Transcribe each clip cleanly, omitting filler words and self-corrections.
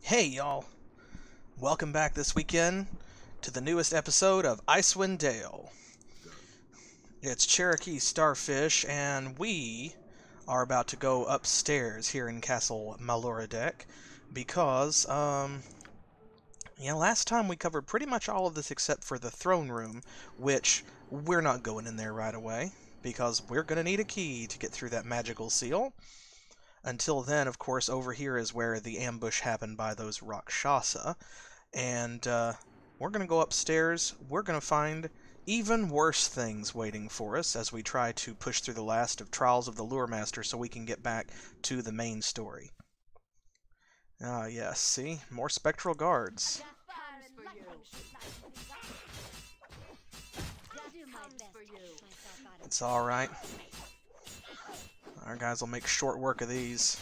Hey y'all! Welcome back this weekend to the newest episode of Icewind Dale. It's CherokeeStarfish, and we are about to go upstairs here in Castle Maloradec because, last time we covered pretty much all of this except for the throne room, which we're not going in there right away because we're going to need a key to get through that magical seal. Until then, of course, over here is where the ambush happened by those Rakshasa. And we're going to go upstairs. We're going to find even worse things waiting for us as we try to push through the last of Trials of the Luremaster so we can get back to the main story. Ah, yes, see? More spectral guards. It's alright. Our guys will make short work of these.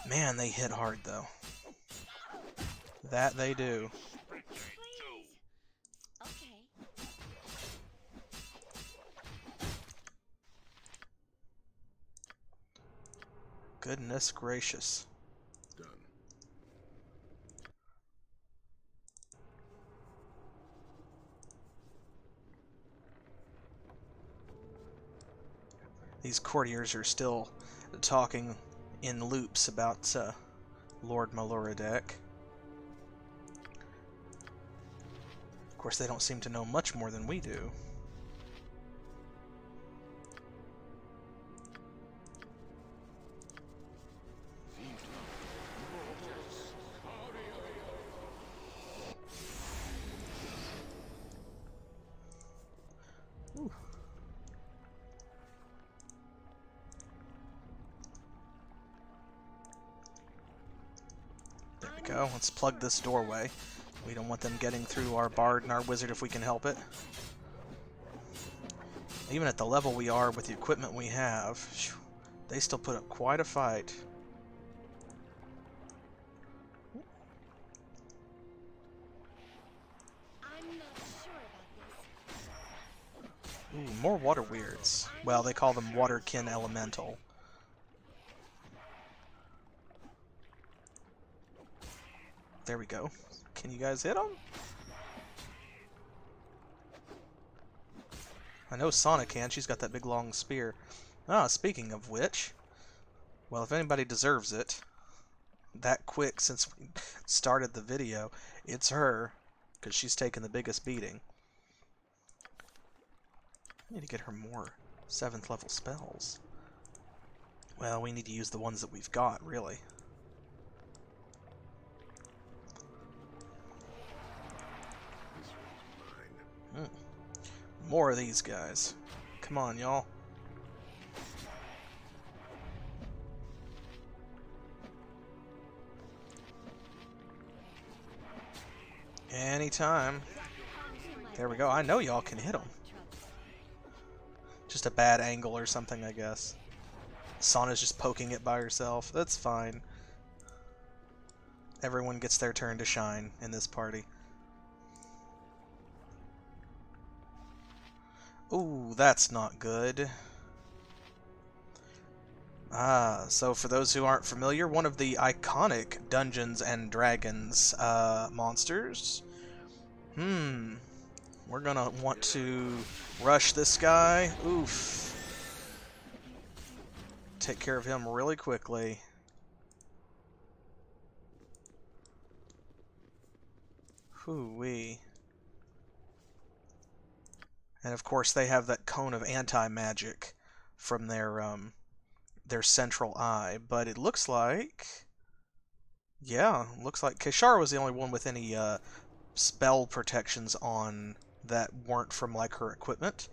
Man, they hit hard, though. That they do. Goodness gracious. Done. These courtiers are still talking in loops about Lord Maloradec. Of course, they don't seem to know much more than we do. There we go. Let's plug this doorway. We don't want them getting through our bard and our wizard if we can help it. Even at the level we are with the equipment we have, they still put up quite a fight. Ooh, more water weirds. Well, they call them waterkin elemental. There we go. Can you guys hit them? I know Sonic can. She's got that big long spear. Ah, speaking of which, well, if anybody deserves it, that quick since we started the video, it's her, because she's taken the biggest beating. I need to get her more 7th level spells. Well, we need to use the ones that we've got, really. More of these guys. Come on, y'all. Anytime. There we go. I know y'all can hit them. Just a bad angle or something, I guess. Sana's just poking it by herself. That's fine. Everyone gets their turn to shine in this party. Ooh, that's not good. Ah, so for those who aren't familiar, one of the iconic Dungeons and Dragons monsters. We're gonna want to rush this guy. Oof. Take care of him really quickly. Hoo-wee. And of course they have that cone of anti-magic from their central eye, but it looks like, yeah, looks like Keishara was the only one with any spell protections on that weren't from like her equipment,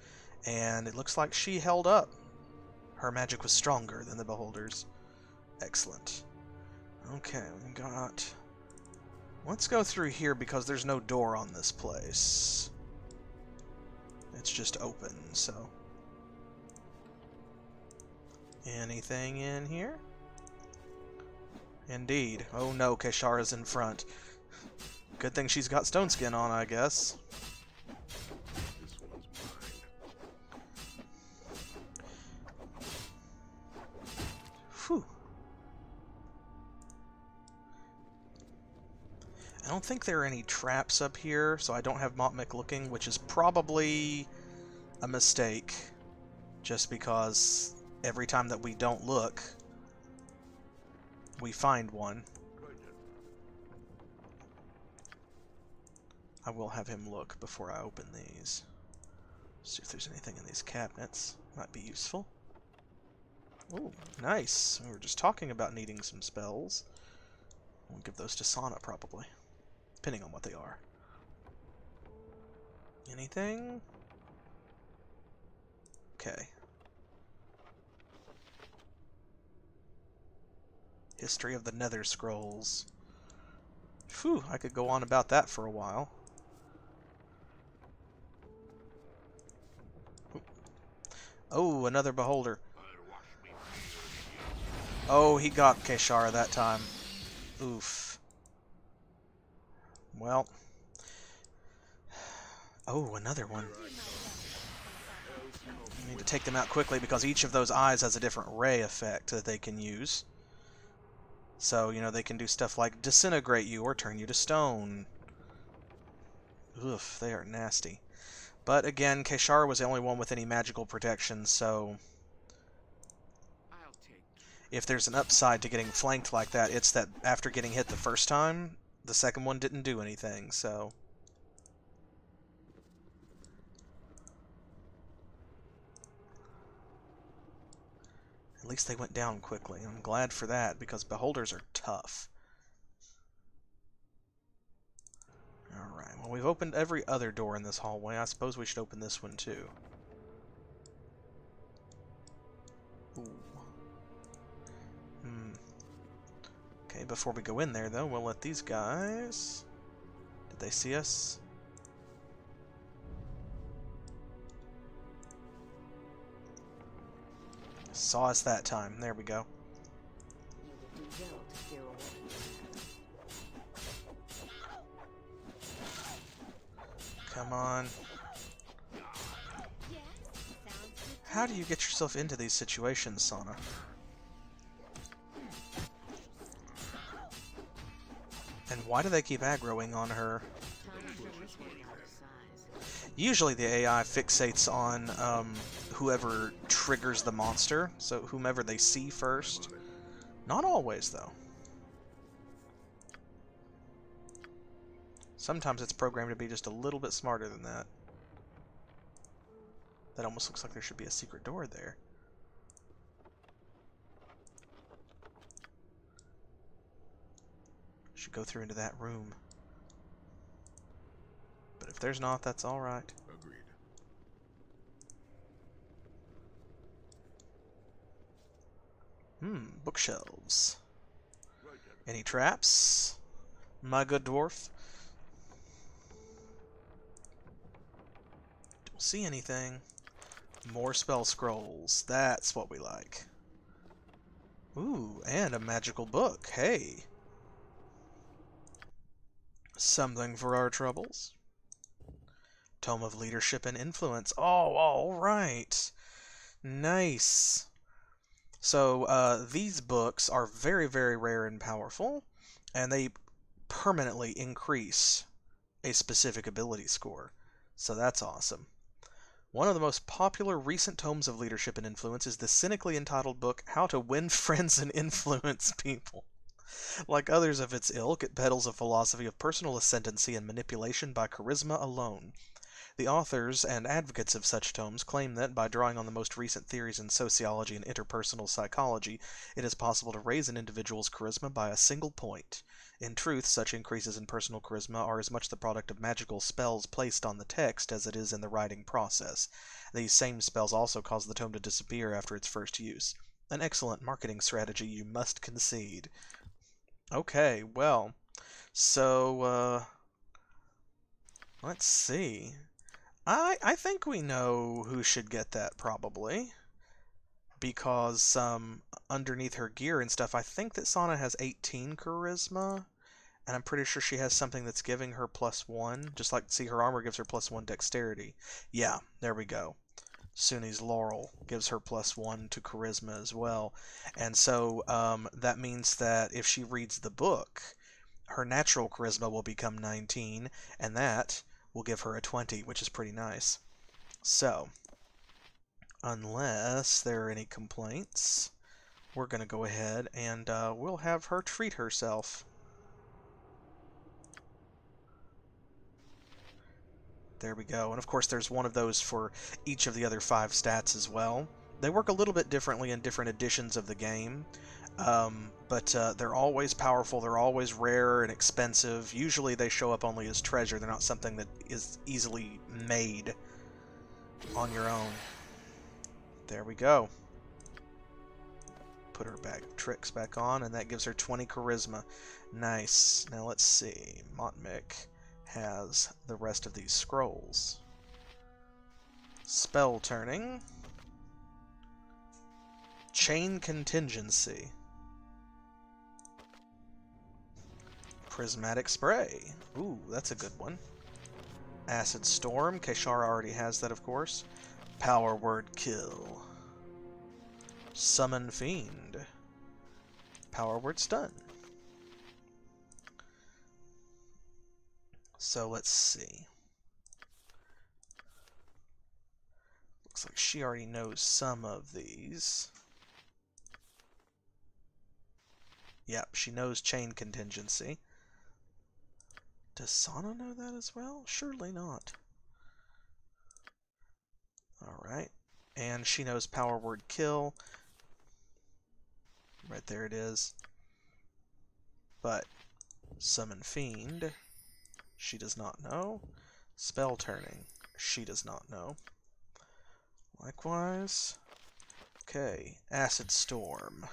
and it looks like she held up. Her magic was stronger than the Beholder's. Excellent. Okay, we got, let's go through here because there's no door on this place. It's just open, so. Anything in here? Indeed. Oh no, Keishara's in front. Good thing she's got stone skin on, I guess. This one's mine. Whew. I don't think there are any traps up here, so I don't have Motmic looking, which is probably a mistake. Just because every time that we don't look, we find one. I will have him look before I open these. See if there's anything in these cabinets. Might be useful. Ooh, nice. We were just talking about needing some spells. We'll give those to Sana, probably. Depending on what they are. Anything? Okay. History of the Nether Scrolls. Phew, I could go on about that for a while. Oh, another beholder. Oh, he got Keishara that time. Oof. Well. Oh, another one. I need to take them out quickly because each of those eyes has a different ray effect that they can use. So, you know, they can do stuff like disintegrate you or turn you to stone. Oof, they are nasty. But again, Keishara was the only one with any magical protection, so if there's an upside to getting flanked like that, it's that after getting hit the first time, the second one didn't do anything, so at least they went down quickly. I'm glad for that, because beholders are tough. Alright, well, we've opened every other door in this hallway. I suppose we should open this one, too. Ooh. Okay, before we go in there, though, we'll let these guys... Did they see us? Saw us that time. There we go. Come on. How do you get yourself into these situations, Sana? And why do they keep aggroing on her? Usually the AI fixates on whoever triggers the monster, so whomever they see first. Not always, though. Sometimes it's programmed to be just a little bit smarter than that. That almost looks like there should be a secret door there. Should go through into that room. But if there's not, that's alright. Agreed. Bookshelves. Any traps, my good dwarf? Don't see anything. More spell scrolls. That's what we like. Ooh, and a magical book. Hey. Something for our troubles. Tome of Leadership and Influence. Oh, alright. Nice. So, these books are very, very rare and powerful, and they permanently increase a specific ability score. So that's awesome. One of the most popular recent tomes of leadership and influence is the cynically entitled book, How to Win Friends and Influence People. Like others of its ilk, it peddles a philosophy of personal ascendancy and manipulation by charisma alone. The authors and advocates of such tomes claim that, by drawing on the most recent theories in sociology and interpersonal psychology, it is possible to raise an individual's charisma by a single point. In truth, such increases in personal charisma are as much the product of magical spells placed on the text as it is in the writing process. These same spells also cause the tome to disappear after its first use. An excellent marketing strategy, you must concede. Okay, well, so, let's see. I think we know who should get that, probably. Because, underneath her gear and stuff, I think that Sana has 18 charisma. And I'm pretty sure she has something that's giving her +1. Just like, see, her armor gives her +1 dexterity. Yeah, there we go. Suni's Laurel gives her +1 to charisma as well. And so, that means that if she reads the book, her natural charisma will become 19, and that will give her a 20, which is pretty nice. So, unless there are any complaints, we're going to go ahead and we'll have her treat herself. There we go. And of course there's one of those for each of the other 5 stats as well. They work a little bit differently in different editions of the game, but they're always powerful, they're always rare and expensive. Usually they show up only as treasure, they're not something that is easily made on your own. There we go. Put her tricks back on, and that gives her 20 charisma. Nice. Now let's see. Motmic has the rest of these scrolls. Spell turning. Chain contingency. Prismatic spray. Ooh, that's a good one. Acid storm. Keishara already has that, of course. Power word kill. Summon fiend. Power word stun. So let's see. Looks like she already knows some of these. Yep, she knows chain contingency. Does Sana know that as well? Surely not. Alright. And she knows power word kill. Right there it is. But summon fiend, she does not know. Spell turning, she does not know. Likewise. Okay, acid storm.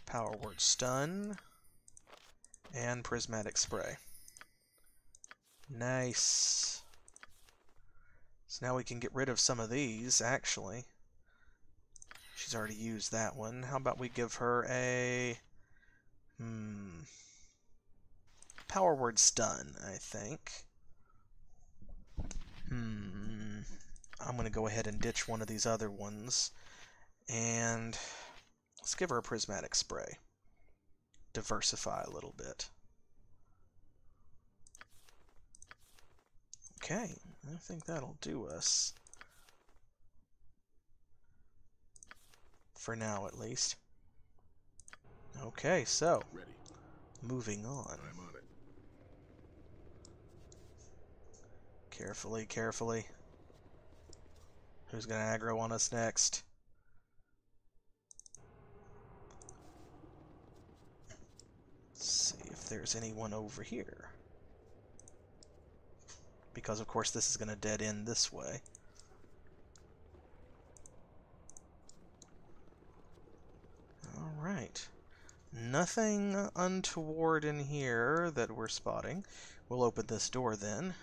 Power word stun. And prismatic spray. Nice. So now we can get rid of some of these, actually. She's already used that one. How about we give her a... Power word stun, I think. I'm going to go ahead and ditch one of these other ones. And let's give her a prismatic spray. Diversify a little bit. Okay, I think that'll do us. For now, at least. Okay, so Ready. Moving on. I'm on it. Carefully, carefully. Who's going to aggro on us next? Let's see if there's anyone over here. Because, of course, this is going to dead end this way. Alright. Nothing untoward in here that we're spotting. We'll open this door then.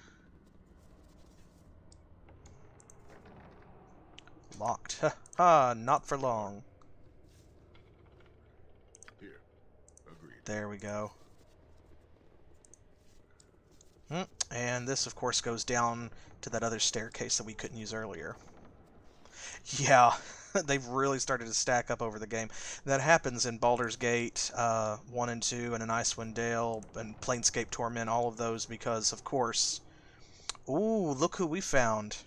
Locked. Ha ha! Not for long. Here. Agreed. There we go. And this, of course, goes down to that other staircase that we couldn't use earlier. Yeah, they've really started to stack up over the game. That happens in Baldur's Gate 1 and 2, and in Icewind Dale, and Planescape Torment, all of those, because, of course... Ooh, look who we found.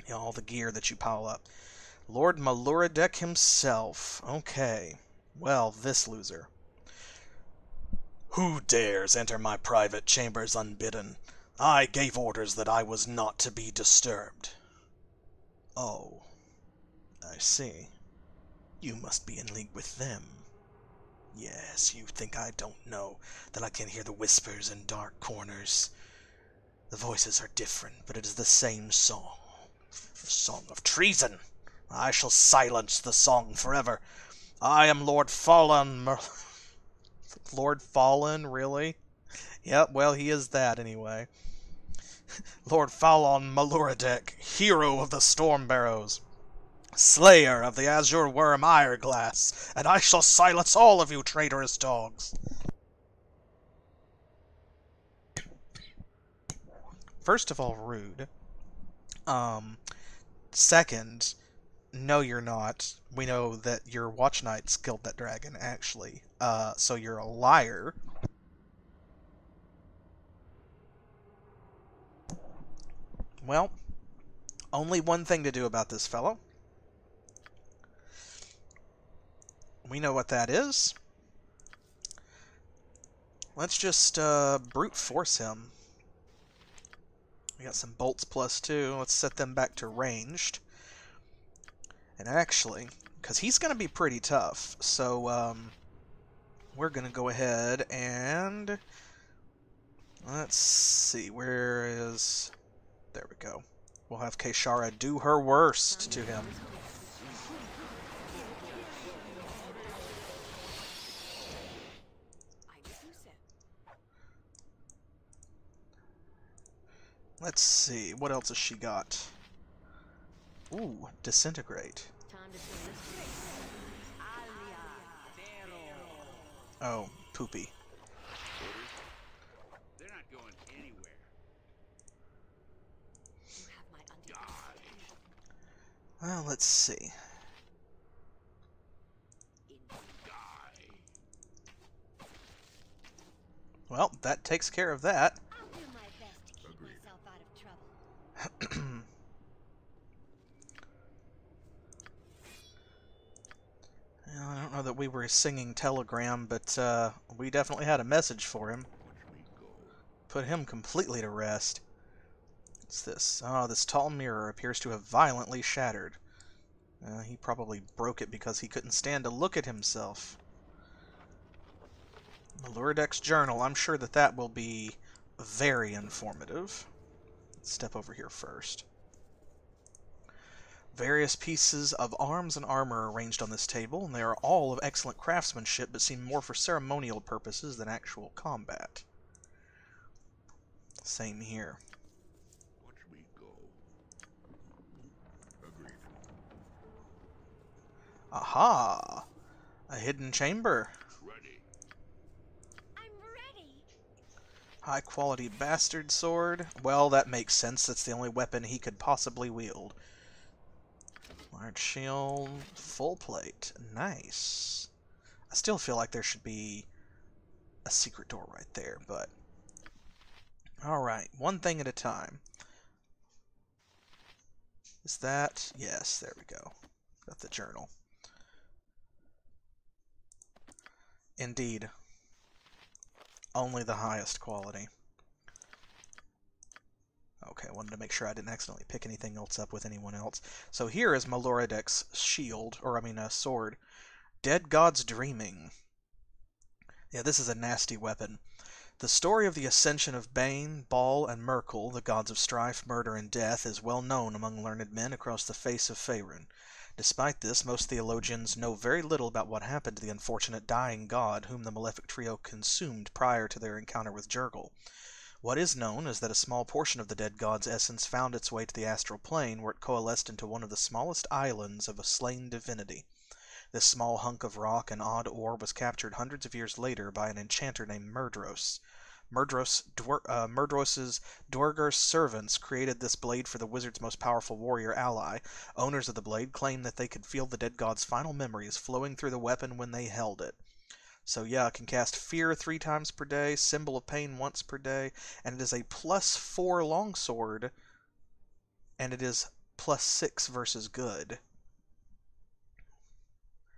You know, all the gear that you pile up. Lord Maluradek himself. Okay. Well, this loser. Who dares enter my private chambers unbidden? I gave orders that I was not to be disturbed. Oh, I see. You must be in league with them. Yes, you think I don't know that I can hear the whispers in dark corners. The voices are different, but it is the same song. The song of treason. I shall silence the song forever. I am Lord Fallon. Lord Fallon, really? Yep, well, he is that anyway. Lord Fallon Maluradek, hero of the Storm Barrows, slayer of the Azure Worm Ireglass, and I shall silence all of you traitorous dogs. First of all, rude. Second, No, you're not. We know that your watch knights killed that dragon, actually. So you're a liar. Well, only one thing to do about this fellow. We know what that is. Let's just brute force him. We got some bolts +2. Let's set them back to ranged. And actually, because he's going to be pretty tough, so we're going to go ahead and... Let's see, where is... There we go. We'll have Keishara do her worst to him. Let's see, what else has she got? Ooh, disintegrate. Oh, poopy. They're not going anywhere. Well, let's see. Well, that takes care of that. I'll do my best to keep myself out of trouble. Well, I don't know that we were singing Telegram, but we definitely had a message for him. Put him completely to rest. What's this? Oh, this tall mirror appears to have violently shattered. He probably broke it because he couldn't stand to look at himself. Luridex's journal. I'm sure that that will be very informative. Let's step over here first. Various pieces of arms and armor are arranged on this table, and they are all of excellent craftsmanship, but seem more for ceremonial purposes than actual combat. Same here. Watch me go. Agreed. Aha! A hidden chamber. Ready. I'm ready. High-quality bastard sword. Well, that makes sense. That's the only weapon he could possibly wield. Large shield. Full plate. Nice. I still feel like there should be a secret door right there, but... Alright, one thing at a time. Is that... Yes, there we go. Got the journal. Indeed. Only the highest quality. Okay, I wanted to make sure I didn't accidentally pick anything else up with anyone else. So here is Luridex's shield, or I mean a sword. Dead God's Dreaming. Yeah, this is a nasty weapon. The story of the ascension of Bane, Baal, and Merkel, the gods of strife, murder, and death, is well known among learned men across the face of Faerun. Despite this, most theologians know very little about what happened to the unfortunate dying god whom the malefic trio consumed prior to their encounter with Jurgle. What is known is that a small portion of the dead god's essence found its way to the astral plane, where it coalesced into one of the smallest islands of a slain divinity. This small hunk of rock and odd ore was captured hundreds of years later by an enchanter named Murdros. Murdros's Duergar's servants created this blade for the wizard's most powerful warrior ally. Owners of the blade claim that they could feel the dead god's final memories flowing through the weapon when they held it. So yeah, it can cast Fear 3 times per day, Symbol of Pain once per day, and it is a +4 longsword, and it is +6 versus good.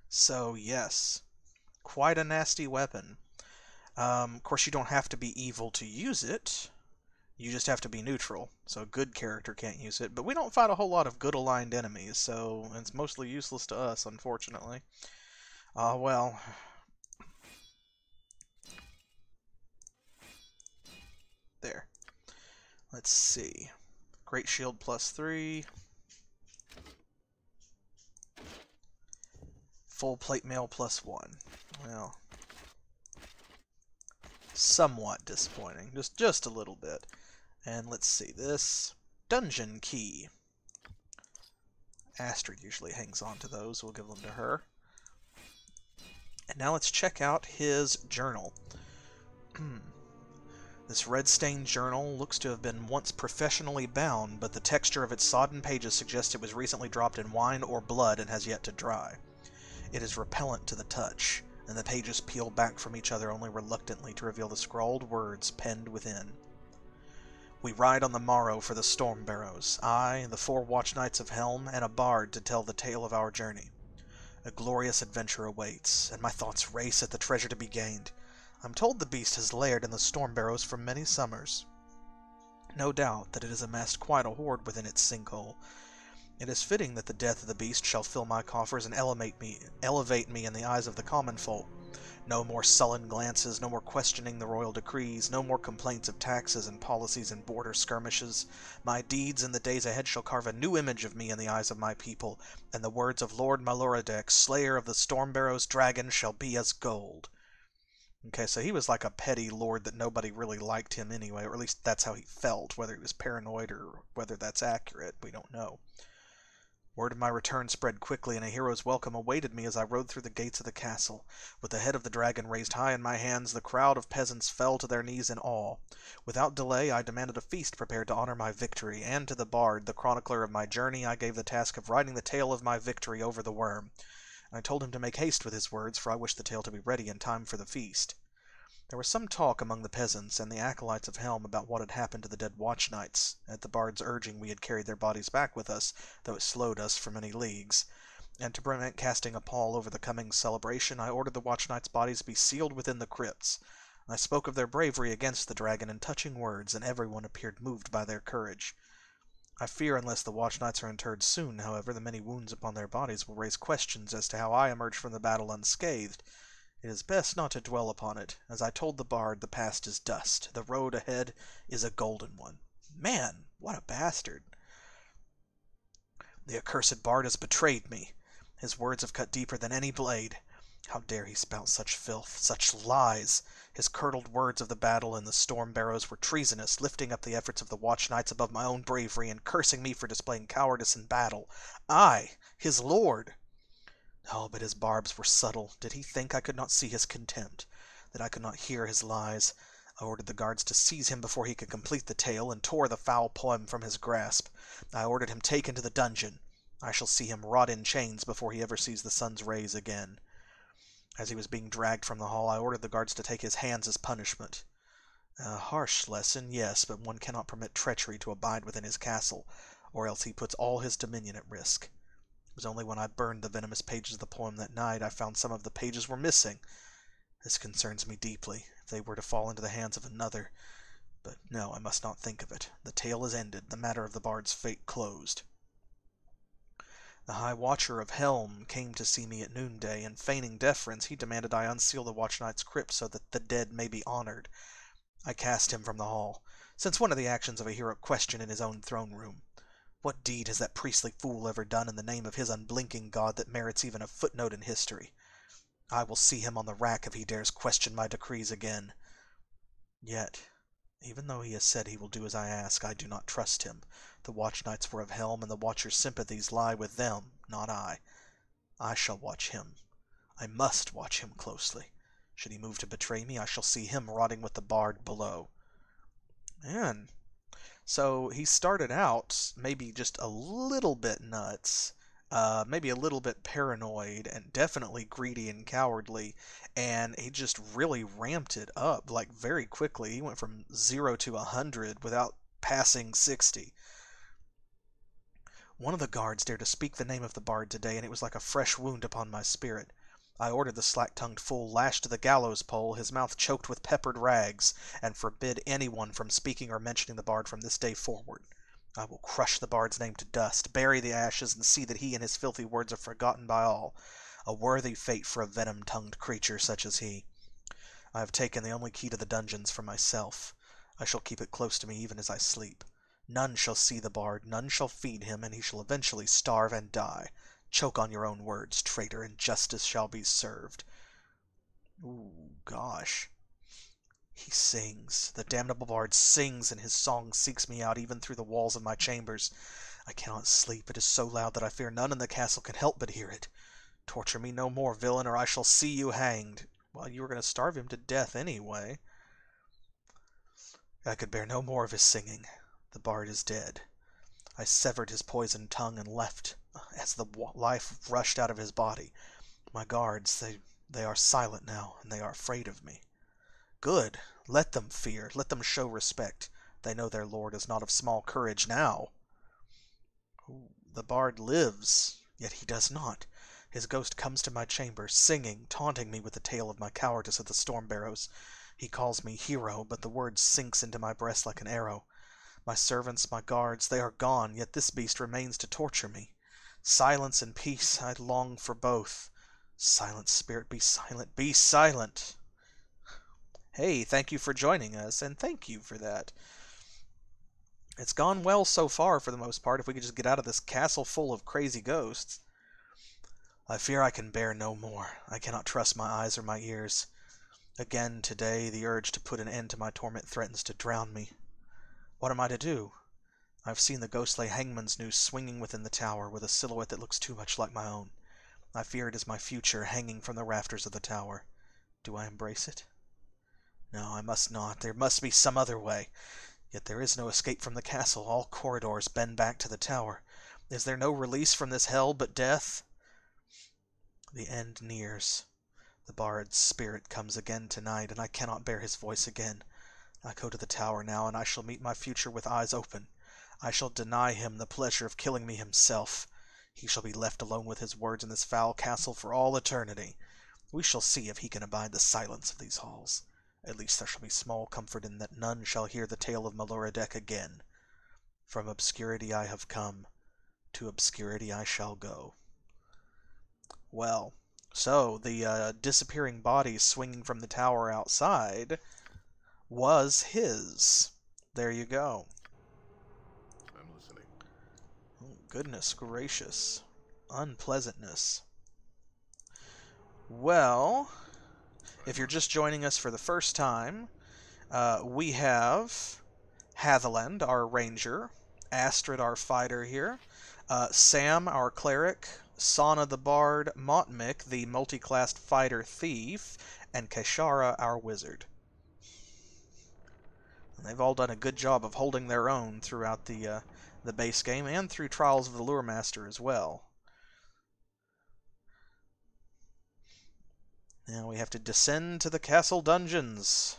So yes, quite a nasty weapon. Of course, you don't have to be evil to use it. You just have to be neutral. So a good character can't use it. But we don't fight a whole lot of good-aligned enemies, so it's mostly useless to us, unfortunately. Well... There. Let's see. Great Shield +3. Full Plate Mail +1. Well... somewhat disappointing. Just a little bit. And let's see this. Dungeon Key. Astrid usually hangs on to those. We'll give them to her. And now let's check out his journal. This red-stained journal looks to have been once professionally bound, but the texture of its sodden pages suggests it was recently dropped in wine or blood and has yet to dry. It is repellent to the touch, and the pages peel back from each other only reluctantly to reveal the scrawled words penned within. We ride on the morrow for the Storm Barrows, I, the 4 watch knights of Helm, and a bard to tell the tale of our journey. A glorious adventure awaits, and my thoughts race at the treasure to be gained. I'm told the beast has laired in the Storm Barrows for many summers. No doubt that it has amassed quite a hoard within its sinkhole. It is fitting that the death of the beast shall fill my coffers and elevate me in the eyes of the common folk. No more sullen glances, no more questioning the royal decrees, no more complaints of taxes and policies and border skirmishes. My deeds in the days ahead shall carve a new image of me in the eyes of my people, and the words of Lord Maloradek, slayer of the Storm Barrows dragon, shall be as gold. Okay, so he was like a petty lord that nobody really liked him anyway, or at least that's how he felt. Whether he was paranoid or whether that's accurate, we don't know. Word of my return spread quickly, and a hero's welcome awaited me as I rode through the gates of the castle. With the head of the dragon raised high in my hands, the crowd of peasants fell to their knees in awe. Without delay, I demanded a feast prepared to honor my victory, and to the bard, the chronicler of my journey, I gave the task of writing the tale of my victory over the worm. I told him to make haste with his words, for I wished the tale to be ready in time for the feast. There was some talk among the peasants and the acolytes of Helm about what had happened to the dead watch knights. At the bard's urging, we had carried their bodies back with us, though it slowed us for many leagues. And to prevent casting a pall over the coming celebration, I ordered the watch knights' bodies be sealed within the crypts. I spoke of their bravery against the dragon in touching words, and everyone appeared moved by their courage. I fear unless the watch knights are interred soon, however, the many wounds upon their bodies will raise questions as to how I emerged from the battle unscathed. It is best not to dwell upon it. As I told the bard, the past is dust. The road ahead is a golden one. Man, what a bastard. The accursed bard has betrayed me. His words have cut deeper than any blade. How dare he spout such filth, such lies? His curdled words of the battle in the Storm Barrows were treasonous, lifting up the efforts of the watch knights above my own bravery and cursing me for displaying cowardice in battle. I, his lord! Oh, but his barbs were subtle. Did he think I could not see his contempt? That I could not hear his lies? I ordered the guards to seize him before he could complete the tale, and tore the foul poem from his grasp. I ordered him taken to the dungeon. I shall see him rot in chains before he ever sees the sun's rays again. As he was being dragged from the hall, I ordered the guards to take his hands as punishment. A harsh lesson, yes, but one cannot permit treachery to abide within his castle, or else he puts all his dominion at risk. It was only when I burned the venomous pages of the poem that night I found some of the pages were missing. This concerns me deeply, if they were to fall into the hands of another. But no, I must not think of it. The tale is ended, the matter of the bard's fate closed. The High Watcher of Helm came to see me at noonday, and feigning deference, he demanded I unseal the watch knight's crypt so that the dead may be honored. I cast him from the hall, since one of the actions of a hero questioned in his own throne room. What deed has that priestly fool ever done in the name of his unblinking god that merits even a footnote in history? I will see him on the rack if he dares question my decrees again. Yet, even though he has said he will do as I ask, I do not trust him. The watch knights were of Helm, and the watcher's sympathies lie with them, not I. I shall watch him. I must watch him closely. Should he move to betray me, I shall see him rotting with the bard below. Man, so he started out maybe just a little bit nuts, maybe a little bit paranoid, and definitely greedy and cowardly, and he just really ramped it up, like, very quickly. He went from 0 to 100 without passing 60. One of the guards dared to speak the name of the bard today, and it was like a fresh wound upon my spirit. I ordered the slack-tongued fool lashed to the gallows pole, his mouth choked with peppered rags, and forbid anyone from speaking or mentioning the bard from this day forward. I will crush the bard's name to dust, bury the ashes, and see that he and his filthy words are forgotten by all. A worthy fate for a venom-tongued creature such as he. I have taken the only key to the dungeons for myself. I shall keep it close to me even as I sleep. None shall see the bard, none shall feed him, and he shall eventually starve and die. Choke on your own words, traitor, and justice shall be served. Ooh, gosh. He sings. The damnable bard sings, and his song seeks me out even through the walls of my chambers. I cannot sleep. It is so loud that I fear none in the castle can help but hear it. Torture me no more, villain, or I shall see you hanged. Well, you were going to starve him to death anyway. I could bear no more of his singing. The bard is dead. I severed his poisoned tongue and left as the life rushed out of his body. My guards, they are silent now, and they are afraid of me. Good. Let them fear. Let them show respect. They know their lord is not of small courage now. Ooh, the bard lives, yet he does not. His ghost comes to my chamber, singing, taunting me with the tale of my cowardice at the storm barrows. He calls me hero, but the word sinks into my breast like an arrow. My servants, my guards, they are gone, yet this beast remains to torture me. Silence and peace, I long for both. Silent spirit, be silent, be silent! Hey, thank you for joining us, and thank you for that. It's gone well so far for the most part, if we could just get out of this castle full of crazy ghosts. I fear I can bear no more. I cannot trust my eyes or my ears. Again today, the urge to put an end to my torment threatens to drown me. What am I to do? I have seen the ghostly hangman's noose swinging within the tower, with a silhouette that looks too much like my own. I fear it is my future hanging from the rafters of the tower. Do I embrace it? No, I must not. There must be some other way. Yet there is no escape from the castle. All corridors bend back to the tower. Is there no release from this hell but death? The end nears. The bard's spirit comes again tonight, and I cannot bear his voice again. I go to the tower now, and I shall meet my future with eyes open. I shall deny him the pleasure of killing me himself. He shall be left alone with his words in this foul castle for all eternity. We shall see if he can abide the silence of these halls. At least there shall be small comfort in that none shall hear the tale of Luremaster again. From obscurity I have come, to obscurity I shall go. Well, so the disappearing body swinging from the tower outside was his. There you go. I'm listening. Oh, goodness gracious. Unpleasantness. Well, if you're just joining us for the first time, we have Hatheland, our ranger, Astrid, our fighter here, Sam, our cleric, Sana the bard, Motmic, the multi-classed fighter thief, and Keishara, our wizard. And they've all done a good job of holding their own throughout the base game and through Trials of the Luremaster as well. Now we have to descend to the castle dungeons.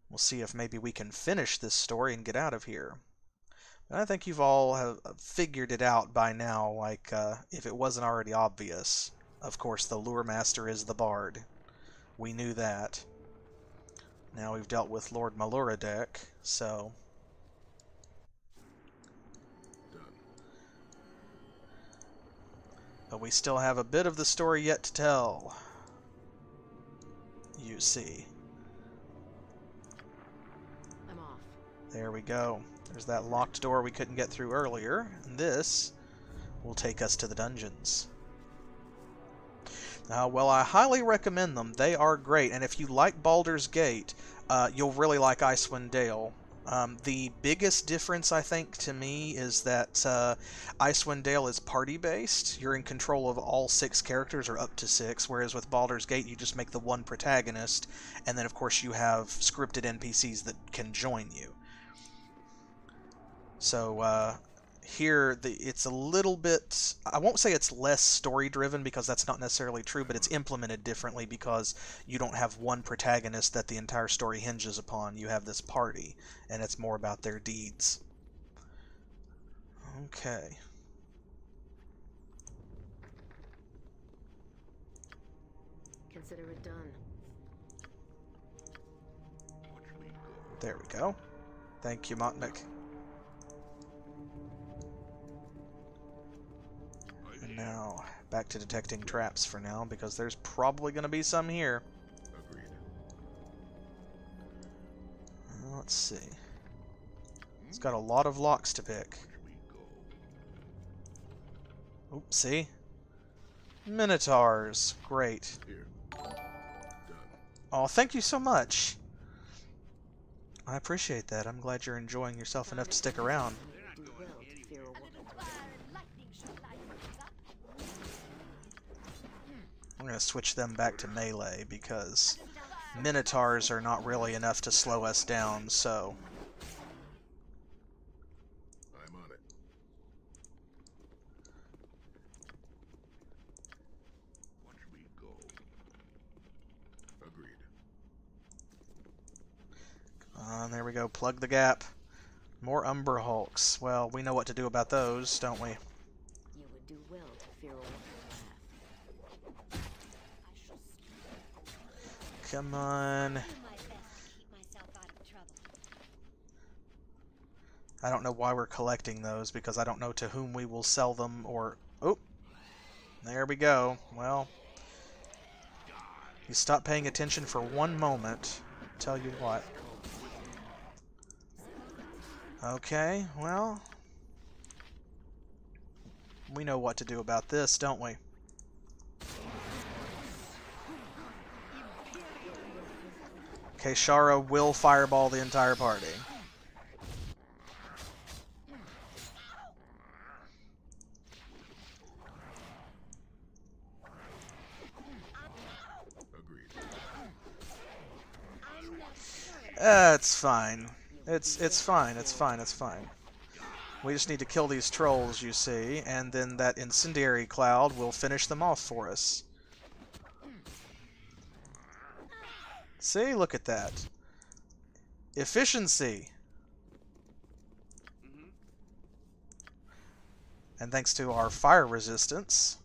We'll see if maybe we can finish this story and get out of here. But I think you've all have figured it out by now, like, if it wasn't already obvious. Of course, the Luremaster is the bard. We knew that. Now we've dealt with Lord Luremaster, so... Done. But we still have a bit of the story yet to tell. You see. I'm off. There we go. There's that locked door we couldn't get through earlier, and this will take us to the dungeons. Well, I highly recommend them. They are great, and if you like Baldur's Gate, you'll really like Icewind Dale. The biggest difference, I think, to me, is that Icewind Dale is party-based. You're in control of all 6 characters, or up to 6, whereas with Baldur's Gate, you just make the one protagonist, and then, of course, you have scripted NPCs that can join you. So, here, it's a little bit... I won't say it's less story-driven, because that's not necessarily true, but it's implemented differently because you don't have one protagonist that the entire story hinges upon. You have this party, and it's more about their deeds. Okay. Consider it done. Watch me go. There we go. Thank you, Motmic. And now, back to detecting traps for now, because there's probably going to be some here. Agreed. Let's see. It's got a lot of locks to pick. Watch me go. Oops, see? Minotaurs. Great. Here. Done. Oh, thank you so much. I appreciate that. I'm glad you're enjoying yourself enough to stick around. Do well to fear a woman. I'm going to switch them back to melee because Minotaurs are not really enough to slow us down, so... I'm on it. Watch me go. Agreed. There we go. Plug the gap. More Umber Hulks. Well, we know what to do about those, don't we? You would do well to fear a woman's wrath. Come on. Do my best to keep myself out of trouble. I don't know why we're collecting those, because I don't know to whom we will sell them, or... Oh! There we go. Well... You stop paying attention for one moment. Tell you what. Okay, well... We know what to do about this, don't we? Keishara will fireball the entire party. Agreed. It's fine. It's fine, it's fine, it's fine. We just need to kill these trolls, you see, and then that incendiary cloud will finish them off for us. See? Look at that. Efficiency! And thanks to our fire resistance,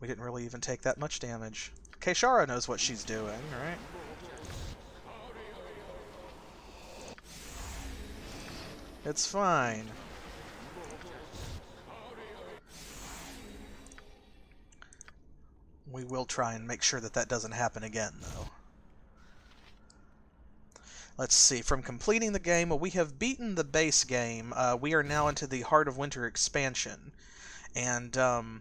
we didn't really even take that much damage. Keishara knows what she's doing, right? It's fine. We will try and make sure that that doesn't happen again, though. Let's see. From completing the game, well, we have beaten the base game. We are now into the Heart of Winter expansion. And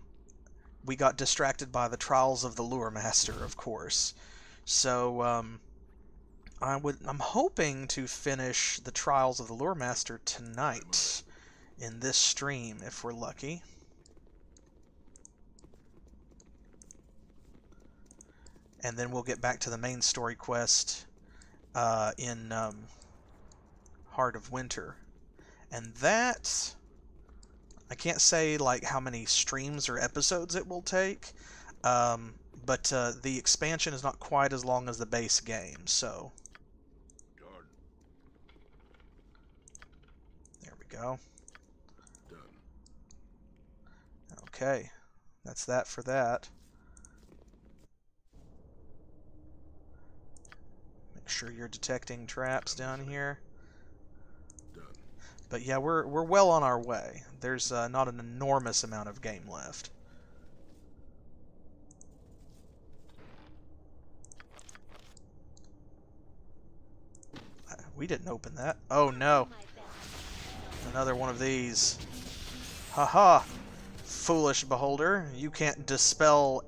we got distracted by the trials of the Luremaster, of course. So I'm hoping to finish the trials of the Luremaster tonight in this stream, if we're lucky. And then we'll get back to the main story quest in Heart of Winter. And that, I can't say like how many streams or episodes it will take, but the expansion is not quite as long as the base game, so... There we go. Done. Okay, that's that for that. Sure you're detecting traps down here. Done. But yeah, we're well on our way. There's not an enormous amount of game left. We didn't open that. Oh no. Another one of these. Haha. Foolish beholder. You can't dispel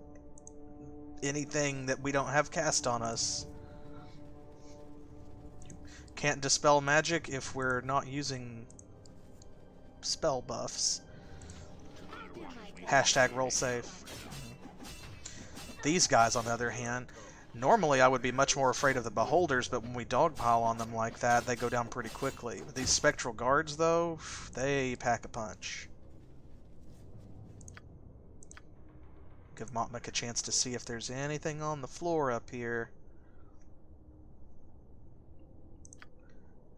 anything that we don't have cast on us. Can't dispel magic if we're not using spell buffs. Hashtag roll safe. These guys, on the other hand, normally I would be much more afraid of the beholders, but when we dogpile on them like that, they go down pretty quickly. These spectral guards, though, they pack a punch. Give Motmic a chance to see if there's anything on the floor up here.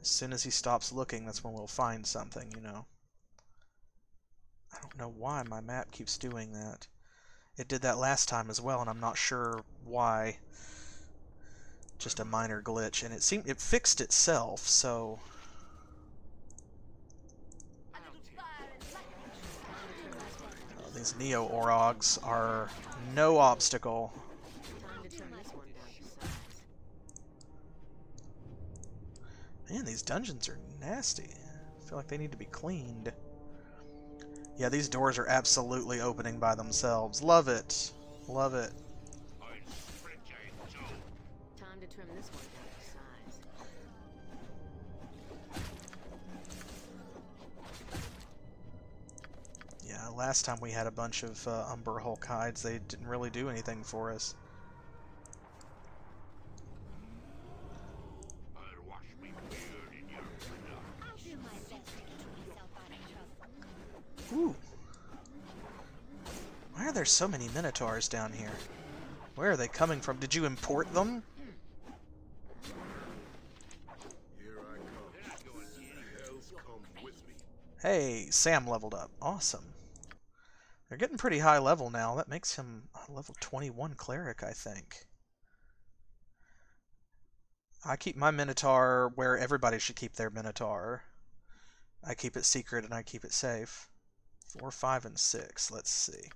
As soon as he stops looking, that's when we'll find something, you know. I don't know why my map keeps doing that. It did that last time as well, and I'm not sure why. Just a minor glitch, and it fixed itself, so... Oh, these Neo-Orogs are no obstacle. Man, these dungeons are nasty. I feel like they need to be cleaned. Yeah, these doors are absolutely opening by themselves. Love it. Love it. Time to trim this one down to size. Yeah, last time we had a bunch of Umber Hulk hides, they didn't really do anything for us. there's so many minotaurs down here? Where are they coming from? Did you import them? Here I come. The hells come with me. Hey, Sam leveled up. Awesome. They're getting pretty high level now. That makes him a level 21 cleric, I think. I keep my minotaur where everybody should keep their minotaur. I keep it secret and I keep it safe. 4, 5, and 6. Let's see.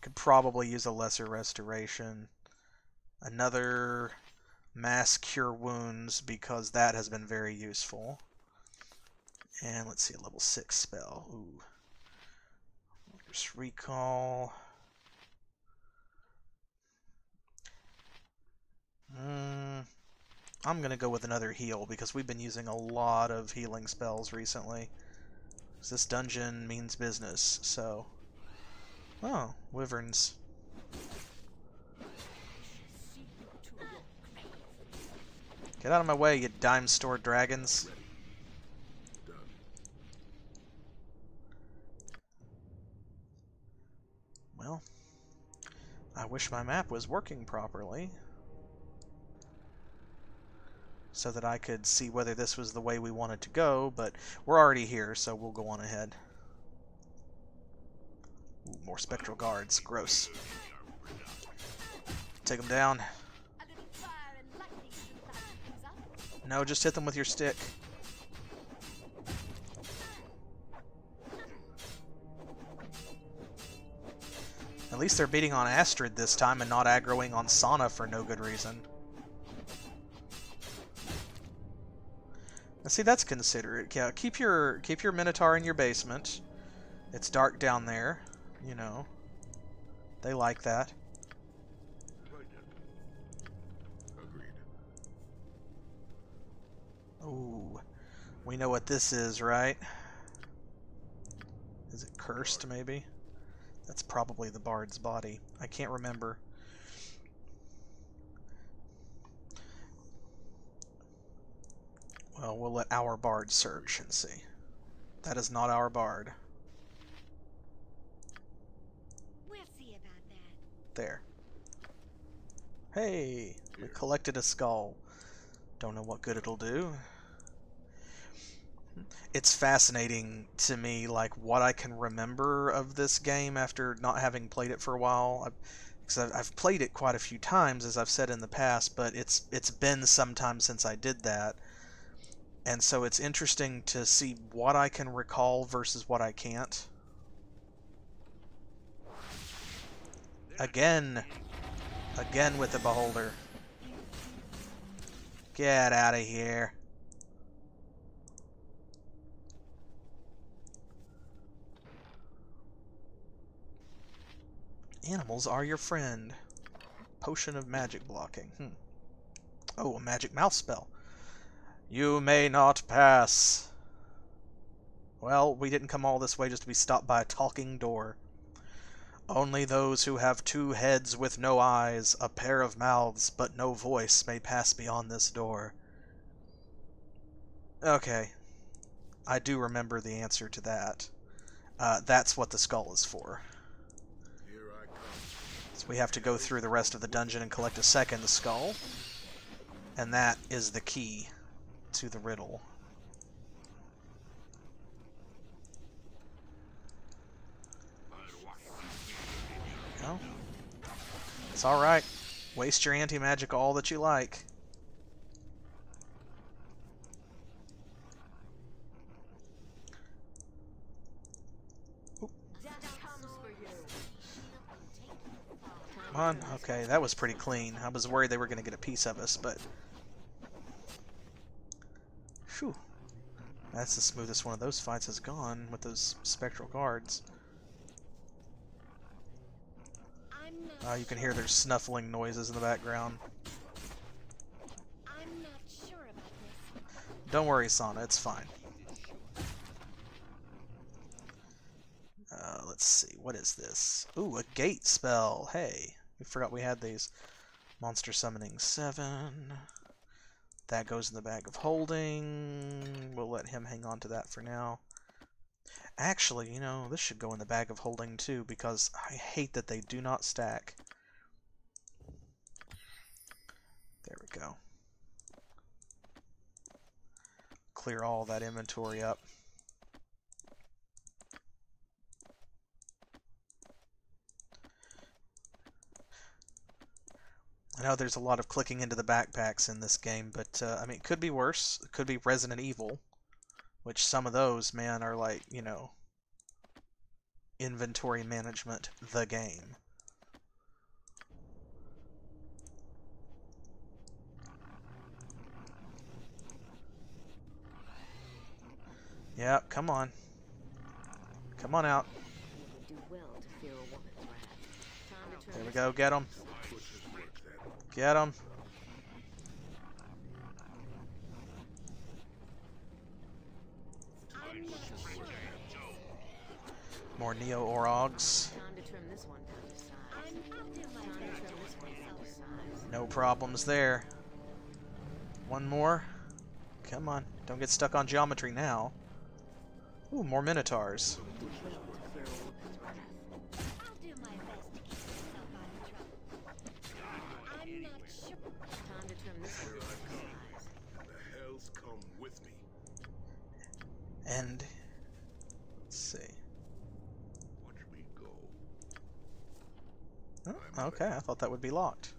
Could probably use a lesser restoration. Another mass cure wounds, because that has been very useful. And let's see, a level 6 spell. Ooh. Just recall. I'm gonna go with another heal, because we've been using a lot of healing spells recently. This dungeon means business, so... Oh, wyverns. Get out of my way, you dime-store dragons. Done. Well, I wish my map was working properly, so that I could see whether this was the way we wanted to go, but we're already here, so we'll go on ahead. Ooh, more spectral guards. Gross. Take them down. No, just hit them with your stick. At least they're beating on Astrid this time and not aggroing on Sana for no good reason. Now see, that's considerate. Yeah, keep your Minotaur in your basement. It's dark down there, you know. They like that. Agreed. Ooh, we know what this is, right? Is it cursed, maybe? That's probably the bard's body. I can't remember. Well, we'll let our bard search and see. That is not our bard. We'll see about that. There. Hey, we collected a skull. Don't know what good it'll do. It's fascinating to me, like, what I can remember of this game after not having played it for a while. Because I've played it quite a few times, as I've said in the past, but it's been some time since I did that. And so it's interesting to see what I can recall versus what I can't. Again with the beholder. Get out of here. Animals are your friend. Potion of magic blocking. Oh, a magic mouth spell. You may not pass. Well, we didn't come all this way just to be stopped by a talking door. Only those who have 2 heads with no eyes, a pair of mouths, but no voice may pass beyond this door. Okay. I do remember the answer to that. That's what the skull is for. Here I come. So we have to go through the rest of the dungeon and collect a second skull. And that is the key to the riddle. No? It's alright. Waste your anti-magic all that you like. Come on. Okay, that was pretty clean. I was worried they were going to get a piece of us, but... Phew. That's the smoothest one of those fights has gone with those spectral guards. You can hear their snuffling noises in the background. I'm not sure about this. Don't worry, Sana, it's fine. Let's see, what is this? Ooh, a gate spell. Hey, we forgot we had these. Monster summoning 7. That goes in the bag of holding. We'll let him hang on to that for now. Actually, you know, this should go in the bag of holding too, because I hate that they do not stack. There we go. Clear all that inventory up. I know there's a lot of clicking into the backpacks in this game, but, I mean, it could be worse. It could be Resident Evil, which some of those, man, are like, you know, inventory management, the game. Yeah, come on. Come on out. You would do well to fear a woman's wrath. Time to turn There we this go, get him. Push his work then. Get him. I'm not sure. More Neo-Orogs. Time to trim this one down to size. I'll do my Time to best trim to this one keep down to myself. size. No problems there. One more. Come on. Don't get stuck on geometry now. Ooh, more Minotaurs. You would do well to fear a woman's wrath. I'll do my best to keep myself out of trouble. I'm not sure. Time to trim this one down to size. The hells come with me. And... let's see. Watch me go. Oh, okay, I thought that would be locked.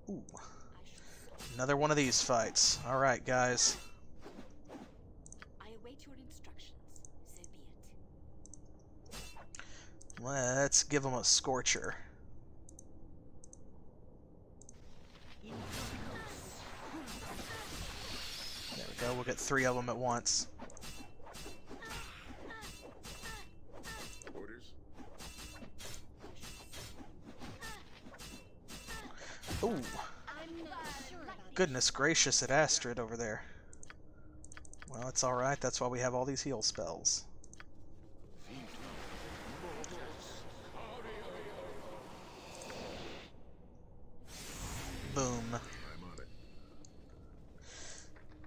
Ooh. Another one of these fights. Alright, guys. I await your instructions. So be it. Let's give them a scorcher. There we go, we'll get 3 of them at once. Orders? Ooh. I'm not sure about Goodness gracious at Astrid over there. Well, it's alright, that's why we have all these heal spells. Boom. I'm on it.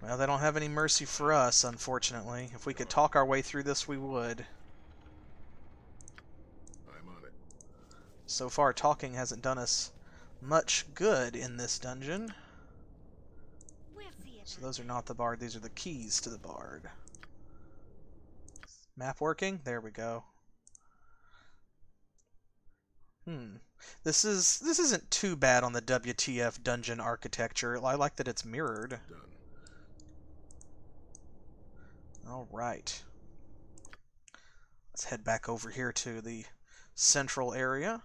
Well, they don't have any mercy for us, unfortunately. If we could talk our way through this, we would. I'm on it. So far, talking hasn't done us much good in this dungeon. We'll see So about those are not the bard, these are the keys to the bard. Map working? There we go. This isn't too bad on the WTF dungeon architecture. I like that it's mirrored. Done. Alright. Let's head back over here to the central area.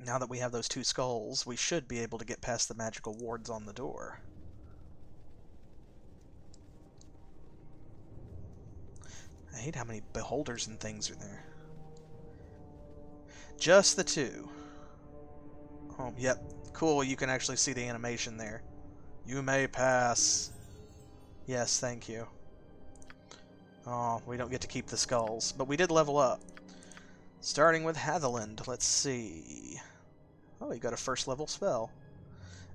Now that we have those 2 skulls, we should be able to get past the magical wards on the door. I hate how many beholders and things are there. Just the 2. Oh, yep. Cool, you can actually see the animation there. You may pass. Yes, thank you. Oh, we don't get to keep the skulls, but we did level up. Starting with Hatheland, let's see. Oh, he got a first level spell.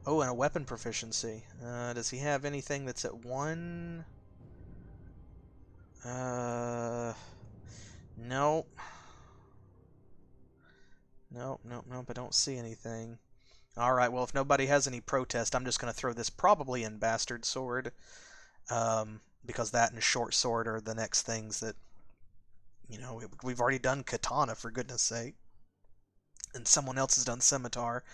Oh, and a weapon proficiency. Does he have anything that's at 1? Nope. Nope, I don't see anything. Alright, well, if nobody has any protest, I'm just going to throw this probably in Bastard Sword. Because that and Short Sword are the next things that, you know, we've already done Katana, for goodness sake. And someone else has done Scimitar.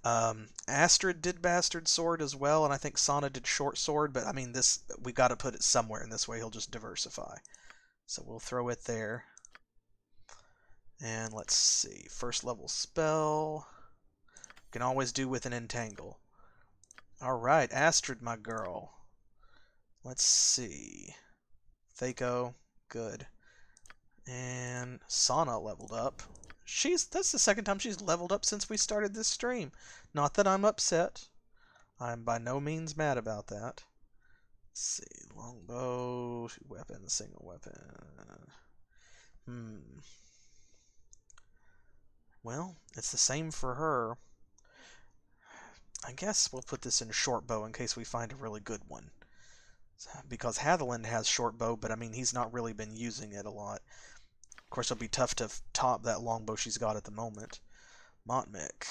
Astrid did Bastard Sword as well, and I think Sana did Short Sword, but I mean, this, we got to put it somewhere, and this way he'll just diversify. So we'll throw it there. And let's see, first level spell. Can always do with an entangle. Alright, Astrid, my girl. Let's see. Thaco, good. And Sana leveled up. That's the second time she's leveled up since we started this stream. Not that I'm upset. I'm by no means mad about that. Let's see. Longbow, 2 weapons, single weapon. Well, it's the same for her. I guess we'll put this in short bow in case we find a really good one. Because Hatheland has short bow, but I mean, he's not really been using it a lot. Of course, it'll be tough to top that longbow she's got at the moment. Motmic.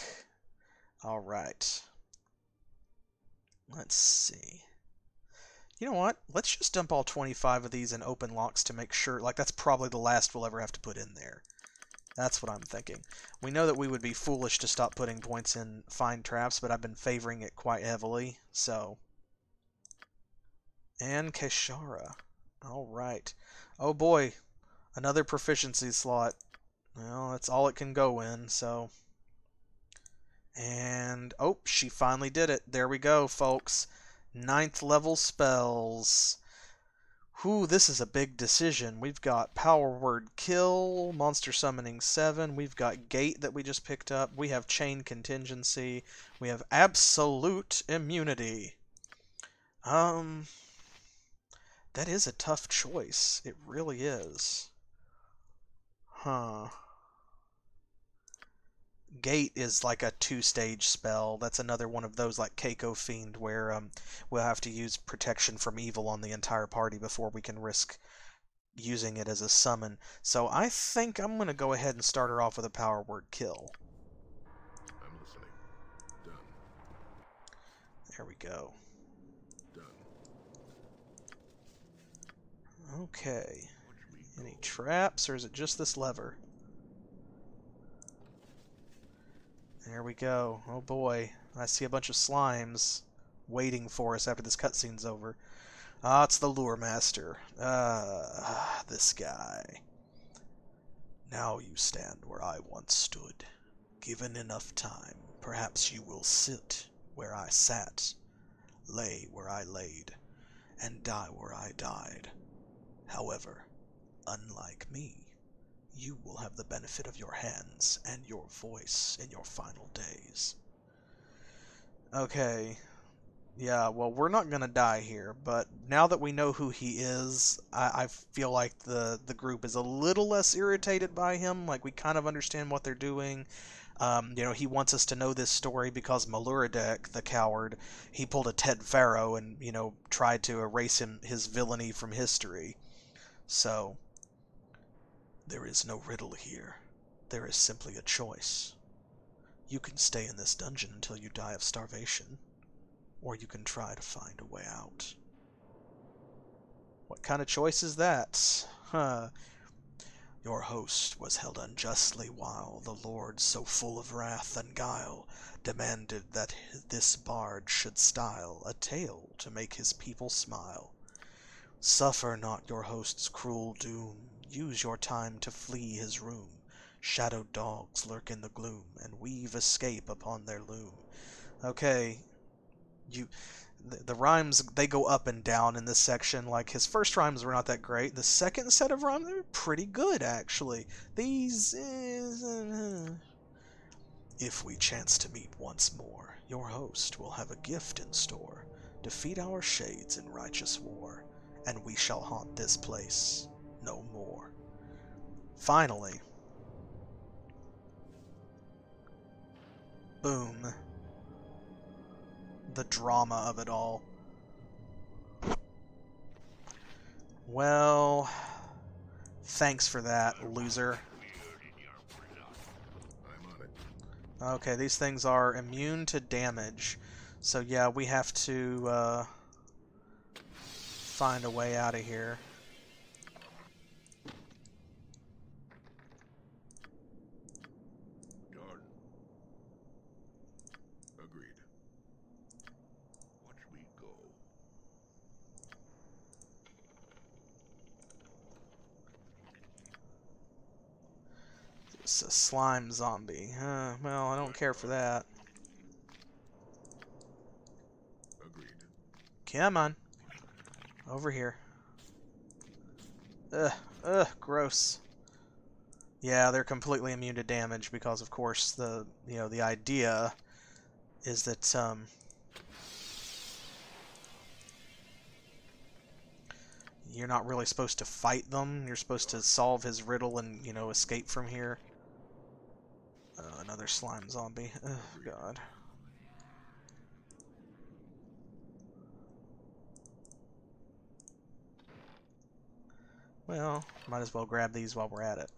Alright. Let's see. You know what? Let's just dump all 25 of these in open locks to make sure. Like, that's probably the last we'll ever have to put in there. That's what I'm thinking. We know that we would be foolish to stop putting points in fine traps, but I've been favoring it quite heavily, so... And Keishara. Alright. Oh boy. Another proficiency slot. Well, that's all it can go in, so... And... Oh, she finally did it. There we go, folks. 9th level spells. Whew, this is a big decision. We've got Power Word Kill, Monster Summoning 7, we've got Gate that we just picked up, we have Chain Contingency, we have Absolute Immunity. That is a tough choice. It really is. Huh. Gate is like a 2-stage spell. That's another one of those like Keiko Fiend where we'll have to use protection from evil on the entire party before we can risk using it as a summon. So I think I'm going to go ahead and start her off with a Power Word Kill. I'm listening. Done. There we go. Done. Okay. Any traps, or is it just this lever? There we go. Oh boy. I see a bunch of slimes waiting for us after this cutscene's over. Ah, it's the Luremaster. This guy. Now you stand where I once stood. Given enough time, perhaps you will sit where I sat, lay where I laid, and die where I died. However, unlike me, you will have the benefit of your hands and your voice in your final days. Okay. Yeah, well, we're not going to die here, but now that we know who he is, I feel like the group is a little less irritated by him. Like, we kind of understand what they're doing. You know, he wants us to know this story because Maluradek, the coward, he pulled a Ted Faro and, you know, tried to erase his villainy from history. So... there is no riddle here. There is simply a choice. You can stay in this dungeon until you die of starvation, or you can try to find a way out. What kind of choice is that? Huh. Your host was held unjustly while the Lord, so full of wrath and guile, demanded that this bard should style a tale to make his people smile. Suffer not your host's cruel doom. Use your time to flee his room. Shadowed dogs lurk in the gloom, and weave escape upon their loom. Okay, the rhymes, they go up and down in this section. Like, his first rhymes were not that great. The second set of rhymes, they were pretty good, actually. These If we chance to meet once more, your host will have a gift in store. Defeat our shades in righteous war, and we shall haunt this place no more. Finally. Boom. The drama of it all. Well, thanks for that, loser. I'm on it. Okay, these things are immune to damage. So yeah, we have to find a way out of here. Done. Agreed. Watch me go. It's a slime zombie. Well, I don't care for that. Agreed. Come on. Over here. Gross. Yeah, they're completely immune to damage because, of course, the idea is that, you're not really supposed to fight them. You're supposed to solve his riddle and, escape from here. Another slime zombie. Oh, God. Well, might as well grab these while we're at it.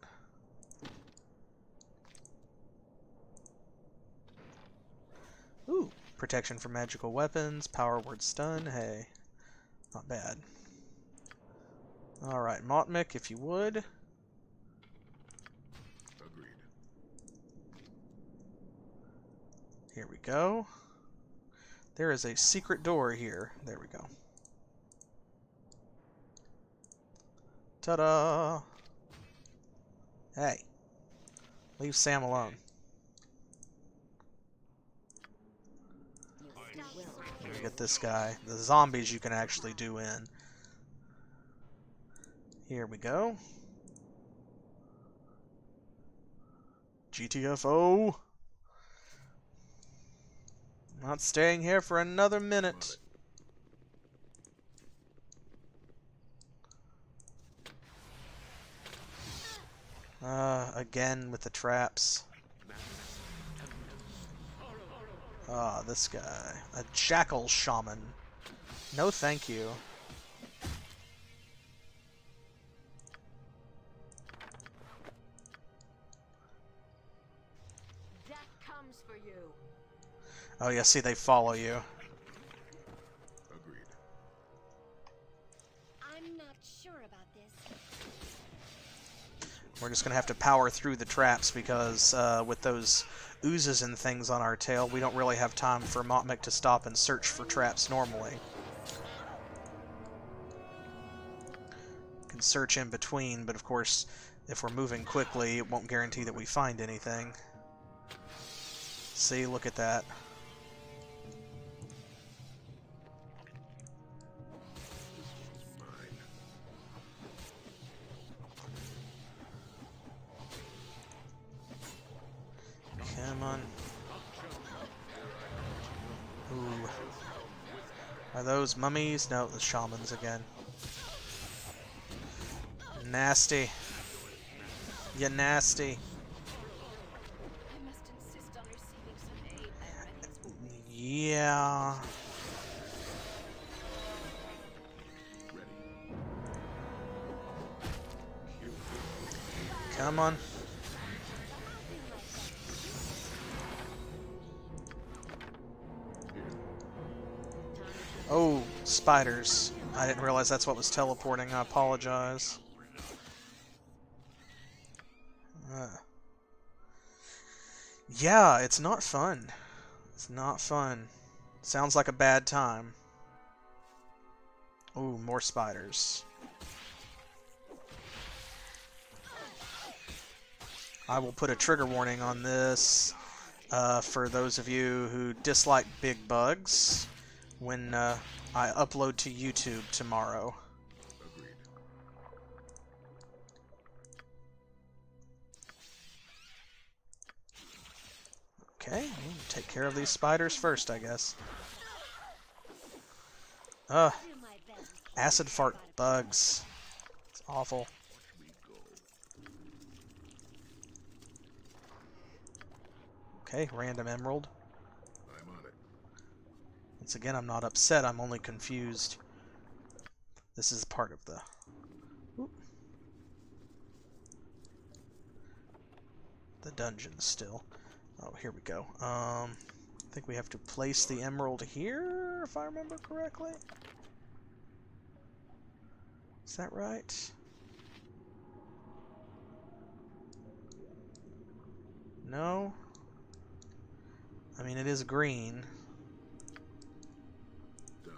Ooh, protection from magical weapons, power word stun, hey, not bad. Alright, Motmic, if you would. Agreed. Here we go. There is a secret door here. There we go. Ta-da! Hey, leave Sam alone. Look at this guy. The zombies you can actually do in. Here we go. GTFO! Not staying here for another minute. Again with the traps. Ah, this guy. A jackal shaman. No thank you. Death comes for you. Oh yeah, see, they follow you. Agreed. I'm not sure about this. We're just gonna have to power through the traps because with those oozes and things on our tail, we don't really have time for Motmic to stop and search for traps normally. Can search in between, but of course, if we're moving quickly, it won't guarantee that we find anything. See, look at that. Come on. Ooh. Are those mummies? No, the shamans again. Nasty. You nasty. I must insist on receiving some aid there. Yeah. Come on. Oh, spiders. I didn't realize that's what was teleporting. I apologize. Yeah, it's not fun. It's not fun. Sounds like a bad time. Ooh, more spiders. I will put a trigger warning on this for those of you who dislike big bugs when I upload to YouTube tomorrow. Agreed. Okay, we'll take care of these spiders first, I guess. Ugh. Do my best. Acid fart bugs. It's awful. We go. Okay, random emerald. I'm on it. Once again, I'm not upset, I'm only confused. This is part of the... Oop. The dungeon still. Oh, here we go. I think we have to place the emerald here, if I remember correctly. Is that right? No? I mean, it is green. Done.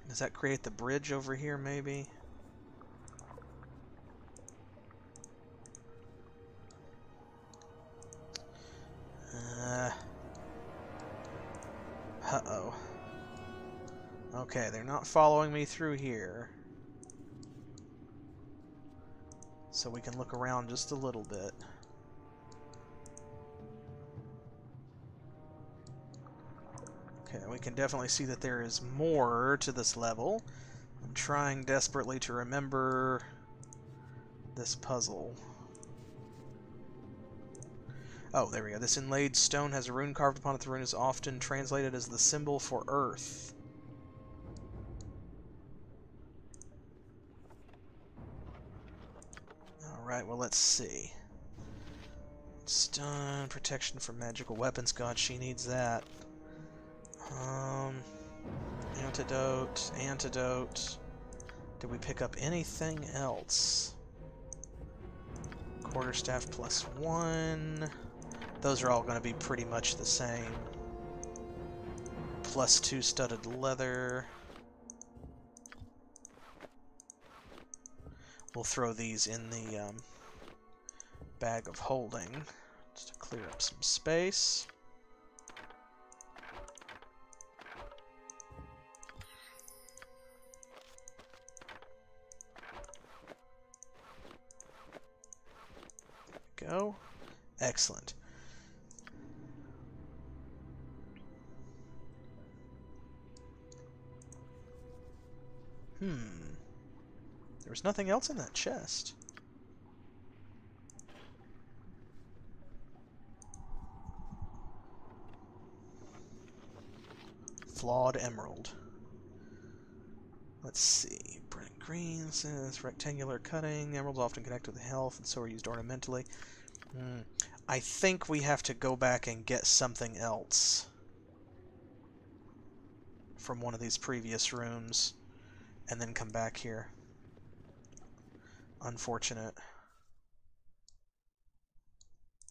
Does that create the bridge over here, maybe? Uh-oh. Okay, they're not following me through here. So we can look around just a little bit. Okay, we can definitely see that there is more to this level. I'm trying desperately to remember this puzzle. Oh, there we go. This inlaid stone has a rune carved upon it. The rune is often translated as the symbol for earth. Alright, well, let's see. Stun, protection from magical weapons. God, she needs that. Antidote. Did we pick up anything else? Quarterstaff +1. Those are all going to be pretty much the same. +2 studded leather. We'll throw these in the bag of holding just to clear up some space. There we go. Excellent. There was nothing else in that chest. Flawed emerald. Let's see. Burning green says rectangular cutting. Emeralds often connect with health and so are used ornamentally. I think we have to go back and get something else from one of these previous rooms and then come back here. Unfortunate.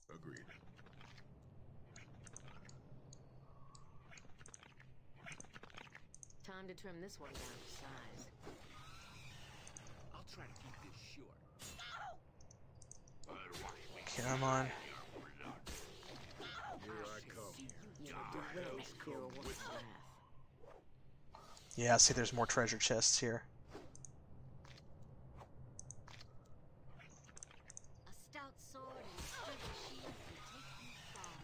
Agreed. Time to trim this one down to size. I'll try to keep this short. Come on. Here I come. You would do well to fear a woman's wrath. Yeah, see, there's more treasure chests here. A stout sword and sturdy shield can take you far.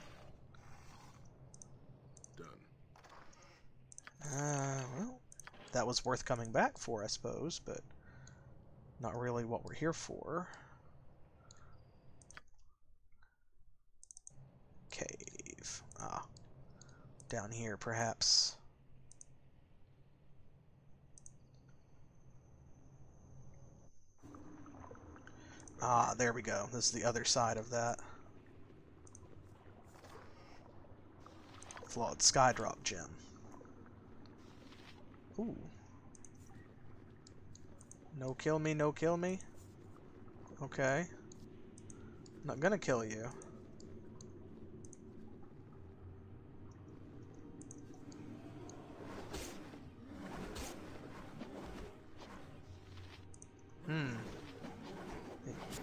Done. Well, that was worth coming back for, I suppose, but not really what we're here for. Cave. Ah. Down here, perhaps. Ah, there we go. This is the other side of that. Flawed Skydrop gem. Ooh. No kill me, no kill me. Okay. Not gonna kill you.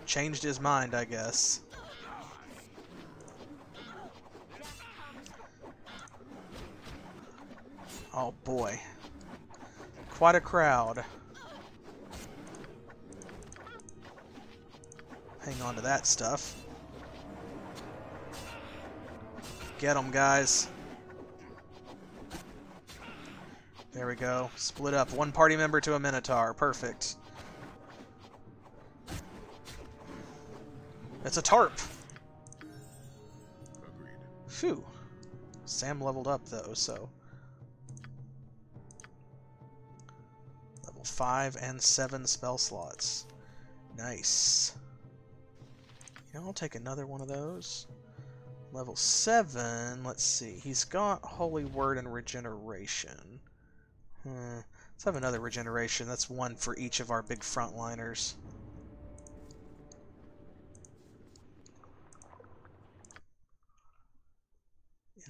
Changed his mind, I guess. Oh boy. Quite a crowd. Hang on to that stuff. Get them, guys. There we go. Split up. One party member to a Minotaur. Perfect. It's a tarp. Agreed. Phew. Sam leveled up though, so level 5 and 7 spell slots. Nice. Yeah, I'll take another one of those. Level 7, let's see. He's got Holy Word and Regeneration. Let's have another regeneration. That's one for each of our big frontliners.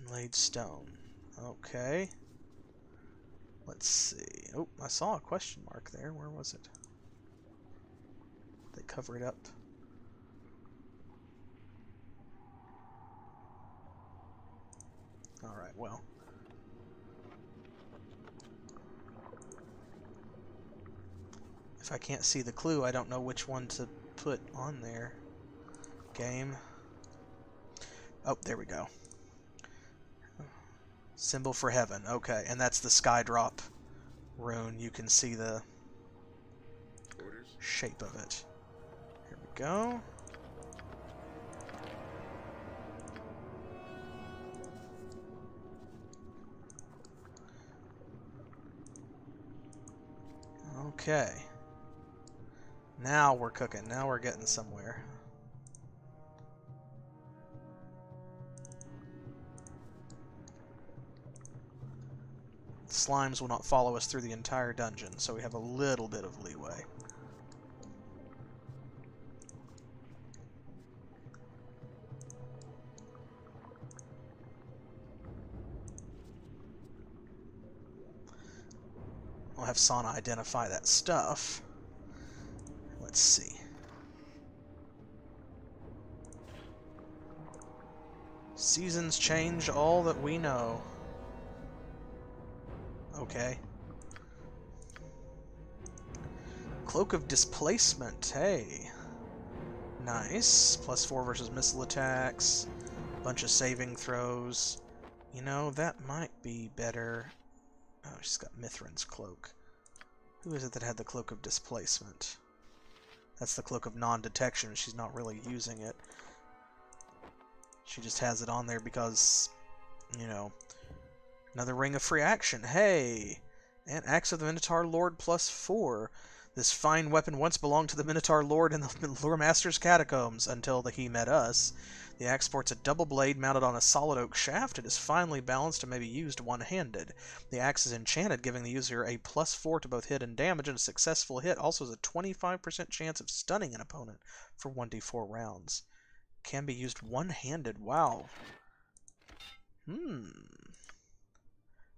Inlaid stone. Okay. Let's see. Oh, I saw a question mark there. Where was it? They cover it up. Alright, well. If I can't see the clue, I don't know which one to put on there. Game. Oh, there we go. Symbol for heaven. Okay, and that's the Skydrop rune. You can see the Orders. shape of it. Here we go. Okay. Now we're cooking. Now we're getting somewhere. Slimes will not follow us through the entire dungeon, so we have a little bit of leeway. We'll have Sana identify that stuff. Let's see. Seasons change all that we know. Okay. Cloak of Displacement, hey. Nice. +4 versus missile attacks. Bunch of saving throws. You know, that might be better. Oh, she's got Mithrin's cloak. Who is it that had the Cloak of Displacement? That's the Cloak of Non-Detection. She's not really using it. She just has it on there because, you know, another Ring of Free Action. Hey! And Axe of the Minotaur Lord +4. This fine weapon once belonged to the Minotaur Lord in the Luremaster's catacombs until he met us. The axe sports a double blade mounted on a solid oak shaft. It is finely balanced and may be used one-handed. The axe is enchanted, giving the user a +4 to both hit and damage, and a successful hit also has a 25% chance of stunning an opponent for 1d4 rounds. Can be used one-handed. Wow.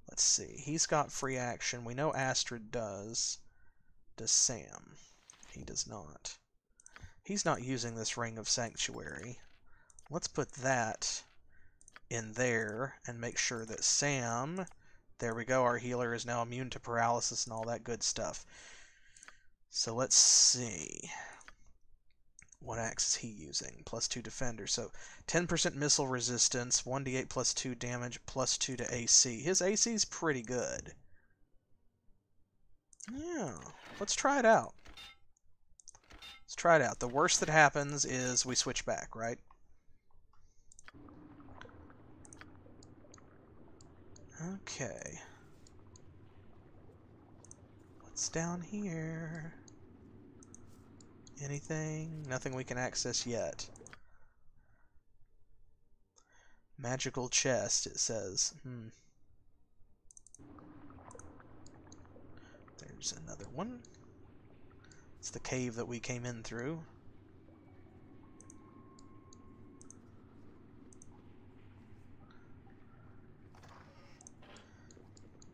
Let's see. He's got free action. We know Astrid does. Does Sam? He does not. He's not using this Ring of Sanctuary. Let's put that in there and make sure that Sam... There we go. Our healer is now immune to paralysis and all that good stuff. So let's see. What axe is he using? +2 defender. So 10% missile resistance, 1d8 +2 damage, +2 to AC. His AC is pretty good. Yeah, let's try it out. Let's try it out. The worst that happens is we switch back, right? Okay. What's down here? Anything? Nothing we can access yet. Magical chest, it says. There's another one. It's the cave that we came in through.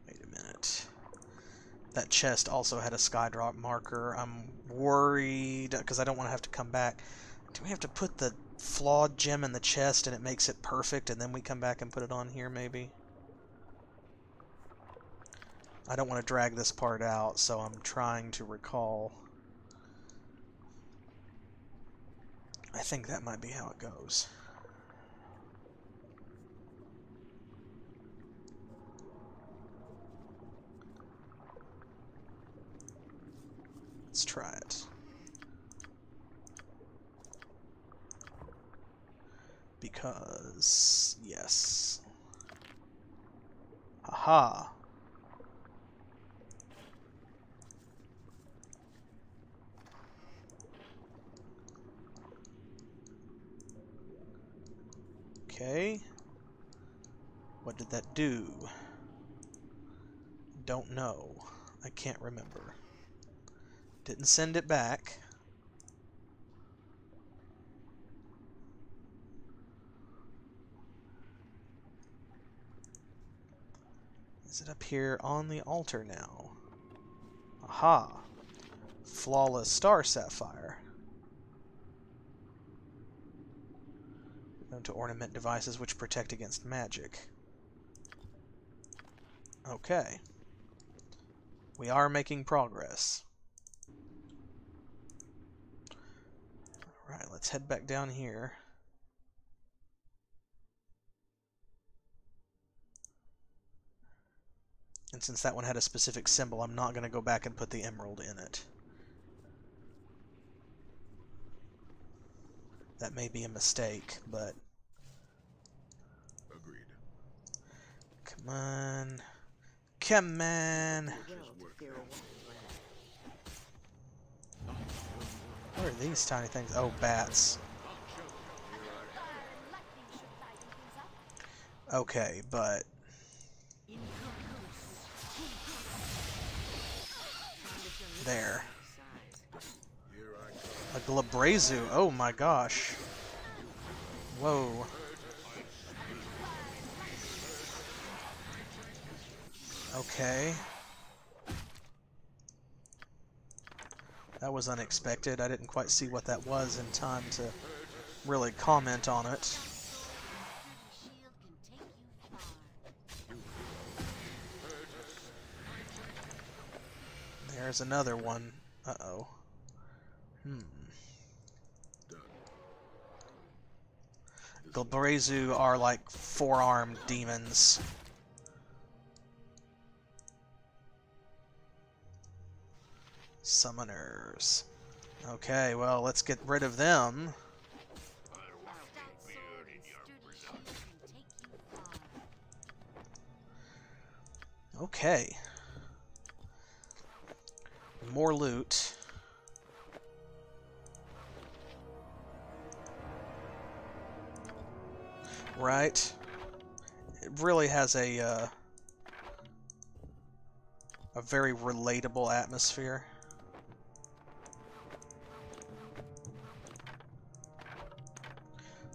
Wait a minute. That chest also had a skydrop marker. I'm worried, because I don't want to have to come back. Do we have to put the flawed gem in the chest and it makes it perfect, and then we come back and put it on here, maybe? I don't want to drag this part out, so I'm trying to recall. I think that might be how it goes. Let's try it. Because, yes. Haha. Okay. What did that do? Don't know. I can't remember. Didn't send it back. Is it up here on the altar now? Aha! Flawless Star Sapphire. Known to ornament devices which protect against magic. Okay. We are making progress. Alright, let's head back down here. And since that one had a specific symbol, I'm not going to go back and put the emerald in it. That may be a mistake, but... Agreed. Come on. Come on! What are these tiny things? Oh, bats. Okay, but... There. A Glabrazu. Oh my gosh. Whoa. Okay. That was unexpected. I didn't quite see what that was in time to really comment on it. There's another one. Uh-oh. Glabrazu are like four-armed demons. Summoners. Okay, well, let's get rid of them. Okay. More loot. Right. It really has a very relatable atmosphere.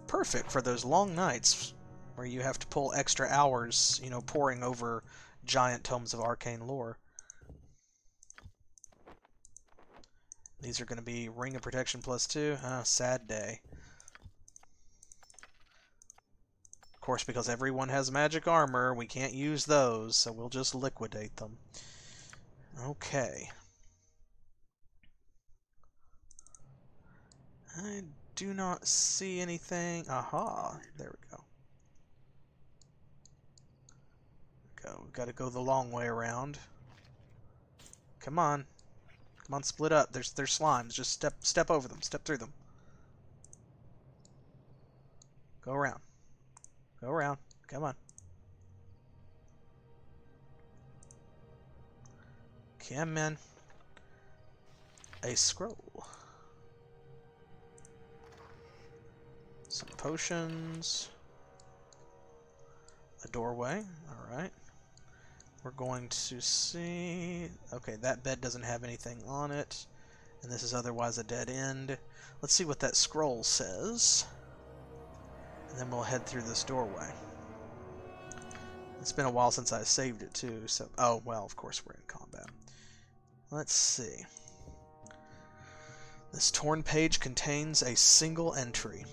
Perfect for those long nights where you have to pull extra hours, you know, poring over giant tomes of arcane lore. These are going to be Ring of Protection +2. Sad day. Of course, because everyone has magic armor, we can't use those, so we'll just liquidate them. Okay. I do not see anything. Aha! There we go. We've got to go the long way around. Come on. Come on, split up. There's slimes. Just step over them. Step through them. Go around. Go around. Come on. Come in. A scroll. Some potions. A doorway. Alright. We're going to see... Okay, that bed doesn't have anything on it. And this is otherwise a dead end. Let's see what that scroll says. And then we'll head through this doorway. It's been a while since I saved it, too. So, oh, well, of course we're in combat. Let's see. This torn page contains a single entry.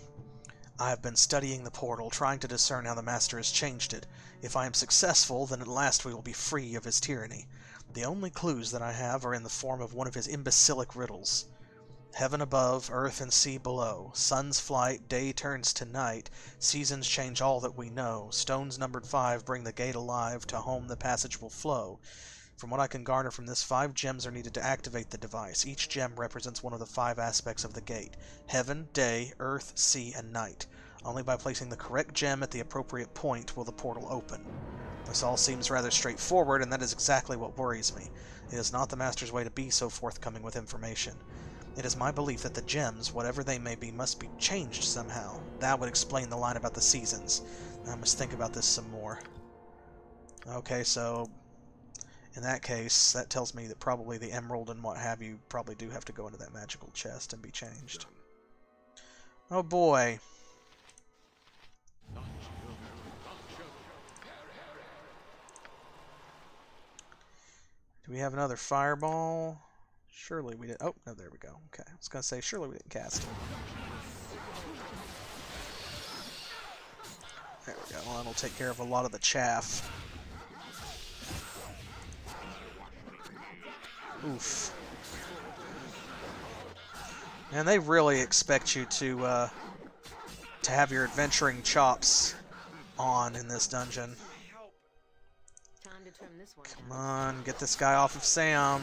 I have been studying the portal, trying to discern how the Master has changed it. If I am successful, then at last we will be free of his tyranny. The only clues that I have are in the form of one of his imbecilic riddles. Heaven above, earth and sea below. Sun's flight, day turns to night. Seasons change all that we know. Stones numbered 5 bring the gate alive. To home the passage will flow. From what I can garner from this, 5 gems are needed to activate the device. Each gem represents one of the 5 aspects of the gate. Heaven, day, earth, sea, and night. Only by placing the correct gem at the appropriate point will the portal open. This all seems rather straightforward, and that is exactly what worries me. It is not the Master's way to be so forthcoming with information. It is my belief that the gems, whatever they may be, must be changed somehow. That would explain the line about the seasons. I must think about this some more. Okay, so... in that case, that tells me that probably the emerald and what have you probably do have to go into that magical chest and be changed. Oh boy. Do we have another fireball? Surely we did. Oh, no, there we go. Okay, I was going to say, surely we didn't cast it. There we go. Well, that'll take care of a lot of the chaff. Oof. And they really expect you to have your adventuring chops on in this dungeon. Time to trim this one Come down. on, get this guy off of Sam.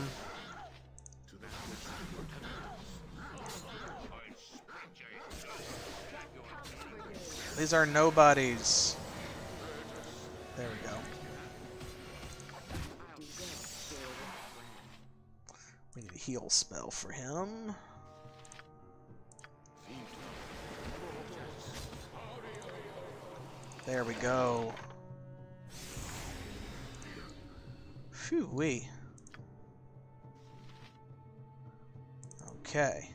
These are nobodies. There we go. We need a heal spell for him. There we go. Phew-wee. Okay.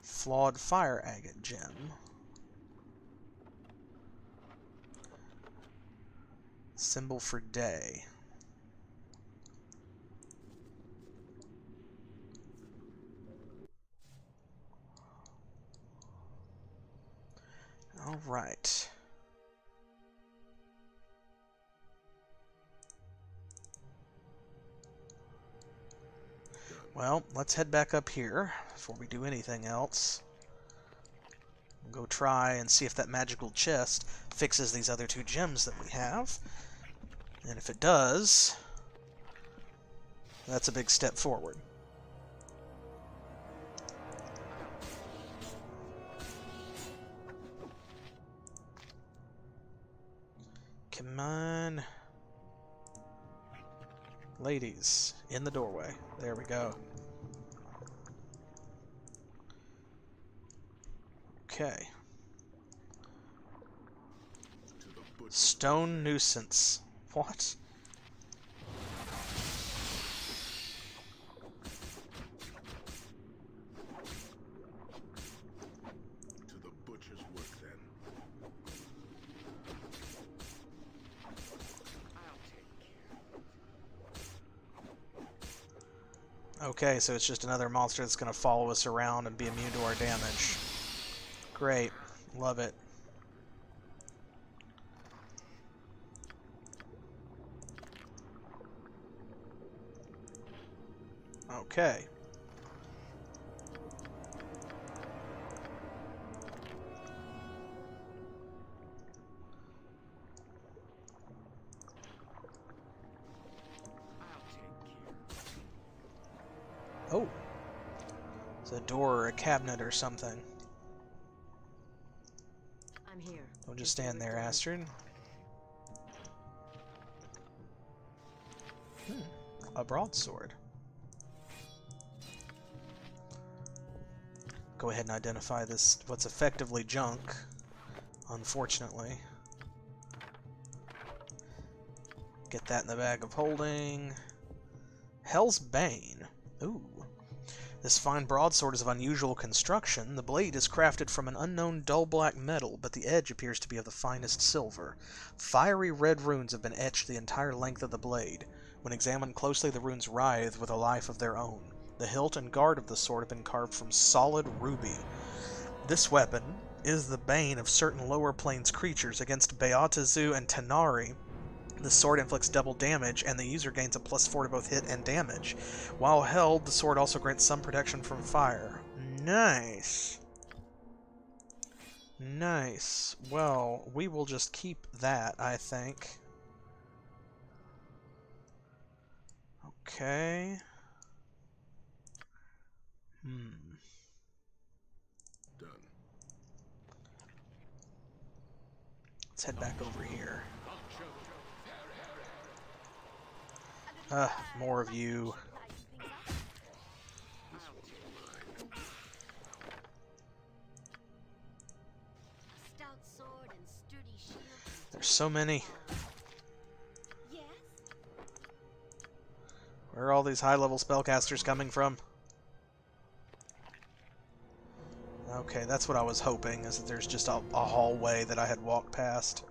Flawed fire agate gem. Symbol for day. All right. Well, let's head back up here before we do anything else. We'll go try and see if that magical chest fixes these other 2 gems that we have. And if it does, that's a big step forward. Come on. Ladies, in the doorway. There we go. Okay. Stone nuisance. What? To the butcher's work then. Okay, so it's just another monster that's going to follow us around and be immune to our damage. Great. Love it. Okay. Oh. It's a door or a cabinet or something. I'm here. Don't just stand there, Astrid. A broadsword. Go ahead and identify this, what's effectively junk, unfortunately. Get that in the bag of holding. Hell's Bane. Ooh. This fine broadsword is of unusual construction. The blade is crafted from an unknown dull black metal, but the edge appears to be of the finest silver. Fiery red runes have been etched the entire length of the blade. When examined closely, the runes writhe with a life of their own. The hilt and guard of the sword have been carved from solid ruby. This weapon is the bane of certain lower planes creatures. Against Beatazu and Tanari, the sword inflicts double damage, and the user gains a +4 to both hit and damage. While held, the sword also grants some protection from fire. Nice. Nice. Well, we will just keep that, I think. Okay. Done. Let's head back over here. More of you. Stout sword and sturdy shield. There's so many. Yes? Where are all these high-level spellcasters coming from? Okay, that's what I was hoping, is that there's just a hallway that I had walked past.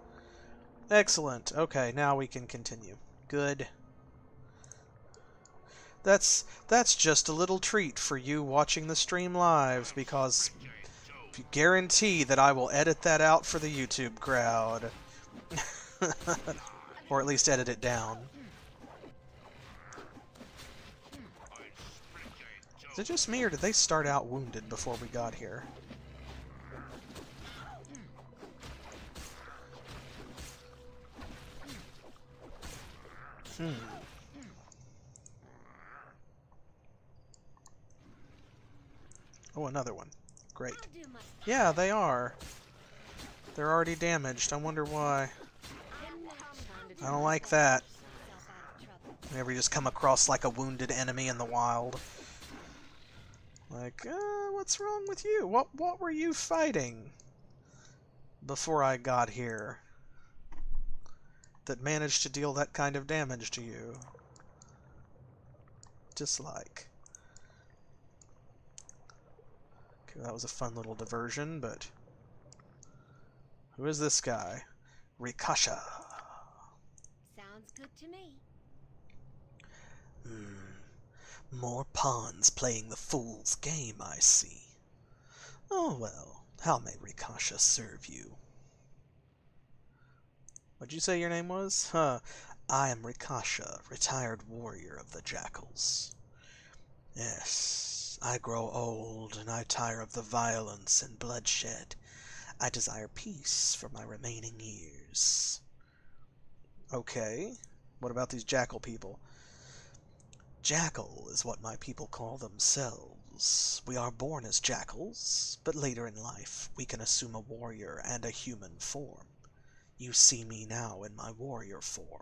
Excellent. Okay, now we can continue. Good. That's just a little treat for you watching the stream live, because I guarantee that I will edit that out for the YouTube crowd. Or at least edit it down. Is it just me, or did they start out wounded before we got here? Oh, another one. Great. I'll do my Yeah, they are. They're already damaged. I wonder why. I don't like that. self out of trouble. Whenever you just come across like a wounded enemy in the wild. Like, what's wrong with you? What were you fighting before I got here that managed to deal that kind of damage to you? Dislike. Okay, that was a fun little diversion, but who is this guy? Rikasha. Sounds good to me. More pawns playing the fool's game, I see. Oh well, how may Rikasha serve you? What'd you say your name was? I am Rikasha, retired warrior of the Jackals. Yes, I grow old and I tire of the violence and bloodshed. I desire peace for my remaining years. Okay, what about these jackal people? Jackal is what my people call themselves. We are born as jackals, but later in life we can assume a warrior and a human form. You see me now in my warrior form.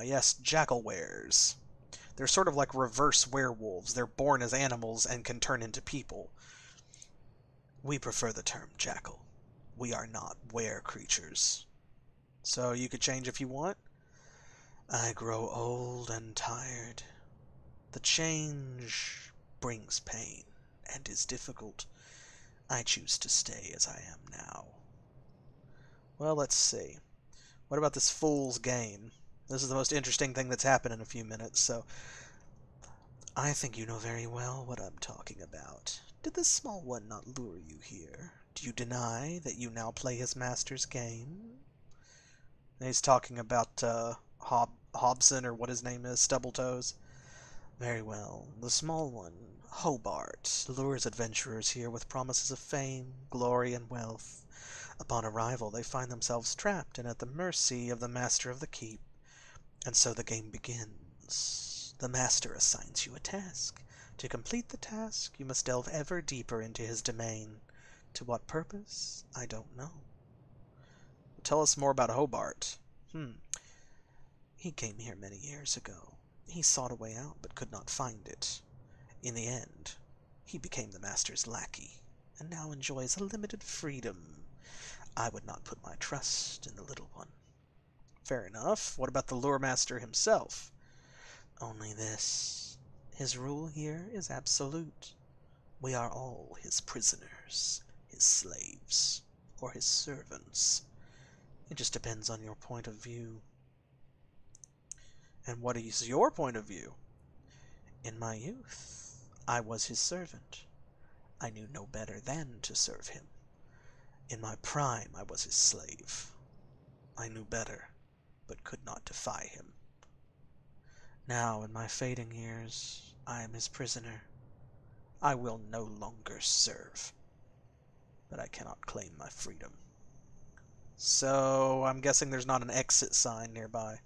Yes, jackal wares. They're sort of like reverse werewolves. They're born as animals and can turn into people. We prefer the term jackal. We are not were creatures. So you could change if you want. I grow old and tired. The change brings pain and is difficult. I choose to stay as I am now. Well, let's see. What about this fool's game? This is the most interesting thing that's happened in a few minutes, so I think you know very well what I'm talking about. Did this small one not lure you here? Do you deny that you now play his master's game? And he's talking about Hobson, or what his name is, Stubbletoes. Very well. The small one, Hobart, lures adventurers here with promises of fame, glory, and wealth. Upon arrival, they find themselves trapped and at the mercy of the master of the keep. And so the game begins. The master assigns you a task. To complete the task, you must delve ever deeper into his domain. To what purpose? I don't know. Tell us more about Hobart. He came here many years ago. He sought a way out, but could not find it. In the end, he became the master's lackey, and now enjoys a limited freedom. I would not put my trust in the little one. Fair enough. What about the Luremaster himself? Only this. His rule here is absolute. We are all his prisoners, his slaves, or his servants. It just depends on your point of view. And what is your point of view? In my youth, I was his servant. I knew no better than to serve him. In my prime, I was his slave. I knew better, but could not defy him. Now, in my fading years, I am his prisoner. I will no longer serve, but I cannot claim my freedom. So, I'm guessing there's not an exit sign nearby.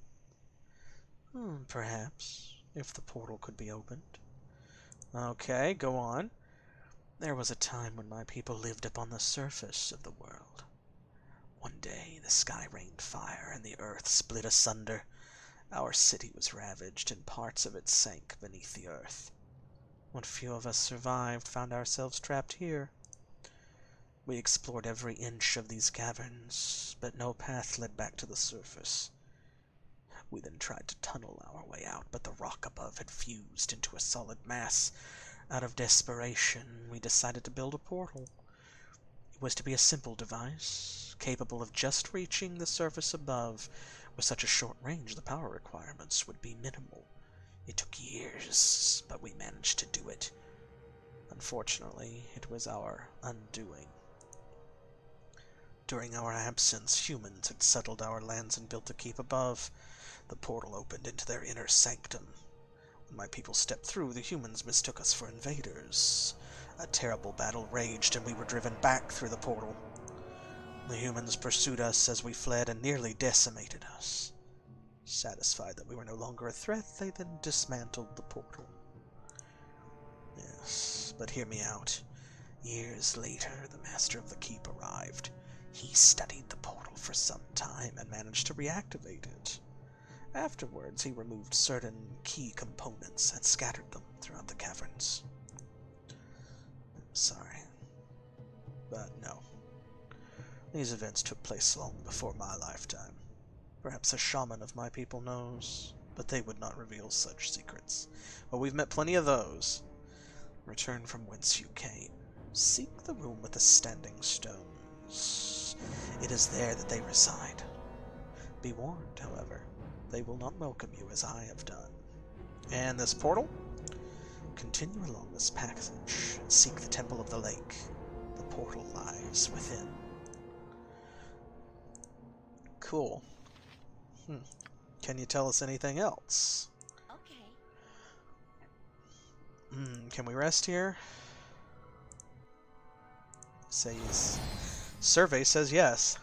Perhaps, if the portal could be opened. Okay, go on. There was a time when my people lived upon the surface of the world. One day the sky rained fire and the earth split asunder. Our city was ravaged and parts of it sank beneath the earth. What few of us survived found ourselves trapped here. We explored every inch of these caverns, but no path led back to the surface. We then tried to tunnel our way out, but the rock above had fused into a solid mass. Out of desperation, we decided to build a portal. It was to be a simple device, capable of just reaching the surface above. With such a short range, the power requirements would be minimal. It took years, but we managed to do it. Unfortunately, it was our undoing. During our absence, humans had settled our lands and built a keep above. The portal opened into their inner sanctum. When my people stepped through, the humans mistook us for invaders. A terrible battle raged, and we were driven back through the portal. The humans pursued us as we fled and nearly decimated us. Satisfied that we were no longer a threat, they then dismantled the portal. Yes, but hear me out. Years later, the master of the keep arrived. He studied the portal for some time and managed to reactivate it. Afterwards, he removed certain key components and scattered them throughout the caverns. sorry. But no. These events took place long before my lifetime. Perhaps a shaman of my people knows, but they would not reveal such secrets. Well, we've met plenty of those. Return from whence you came. Seek the room with the standing stones. It is there that they reside. Be warned, however, they will not welcome you as I have done. And this portal? Continue along this passage and seek the Temple of the Lake. The portal lies within. Cool. Can you tell us anything else? Okay. Can we rest here? Says survey says yes.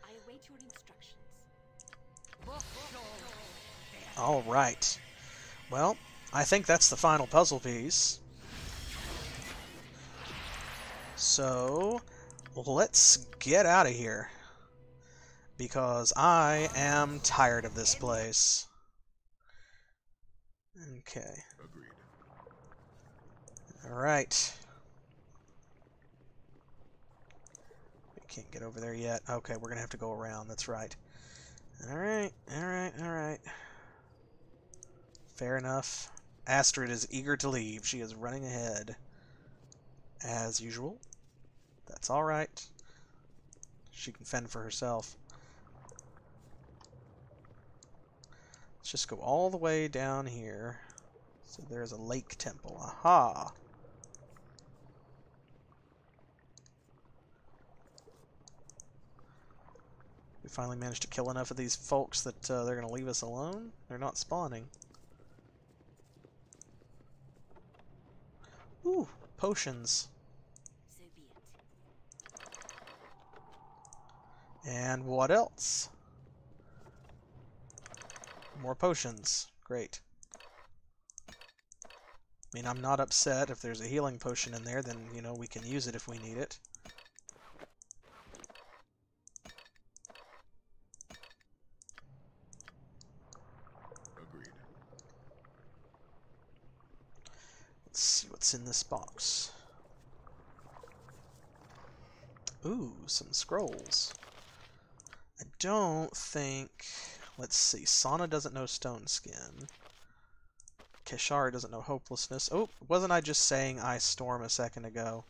I await your instructions. All right. Well, I think that's the final puzzle piece. So, let's get out of here. Because I am tired of this place. Okay. Agreed. Alright. We can't get over there yet. Okay, we're gonna have to go around, that's right. Alright, alright, alright. Fair enough. Astrid is eager to leave. She is running ahead. As usual. That's alright. She can fend for herself. Let's just go all the way down here. So there's a lake temple. Aha! We finally managed to kill enough of these folks that they're going to leave us alone. They're not spawning. Ooh, potions. So be it. And what else? More potions. Great. I mean, I'm not upset. If there's a healing potion in there, then, you know, we can use it if we need it. Agreed. Let's see what's in this box. Ooh, some scrolls. I don't think... Let's see. Sana doesn't know stone skin. Keishara doesn't know hopelessness. Oh, wasn't I just saying Ice Storm a second ago?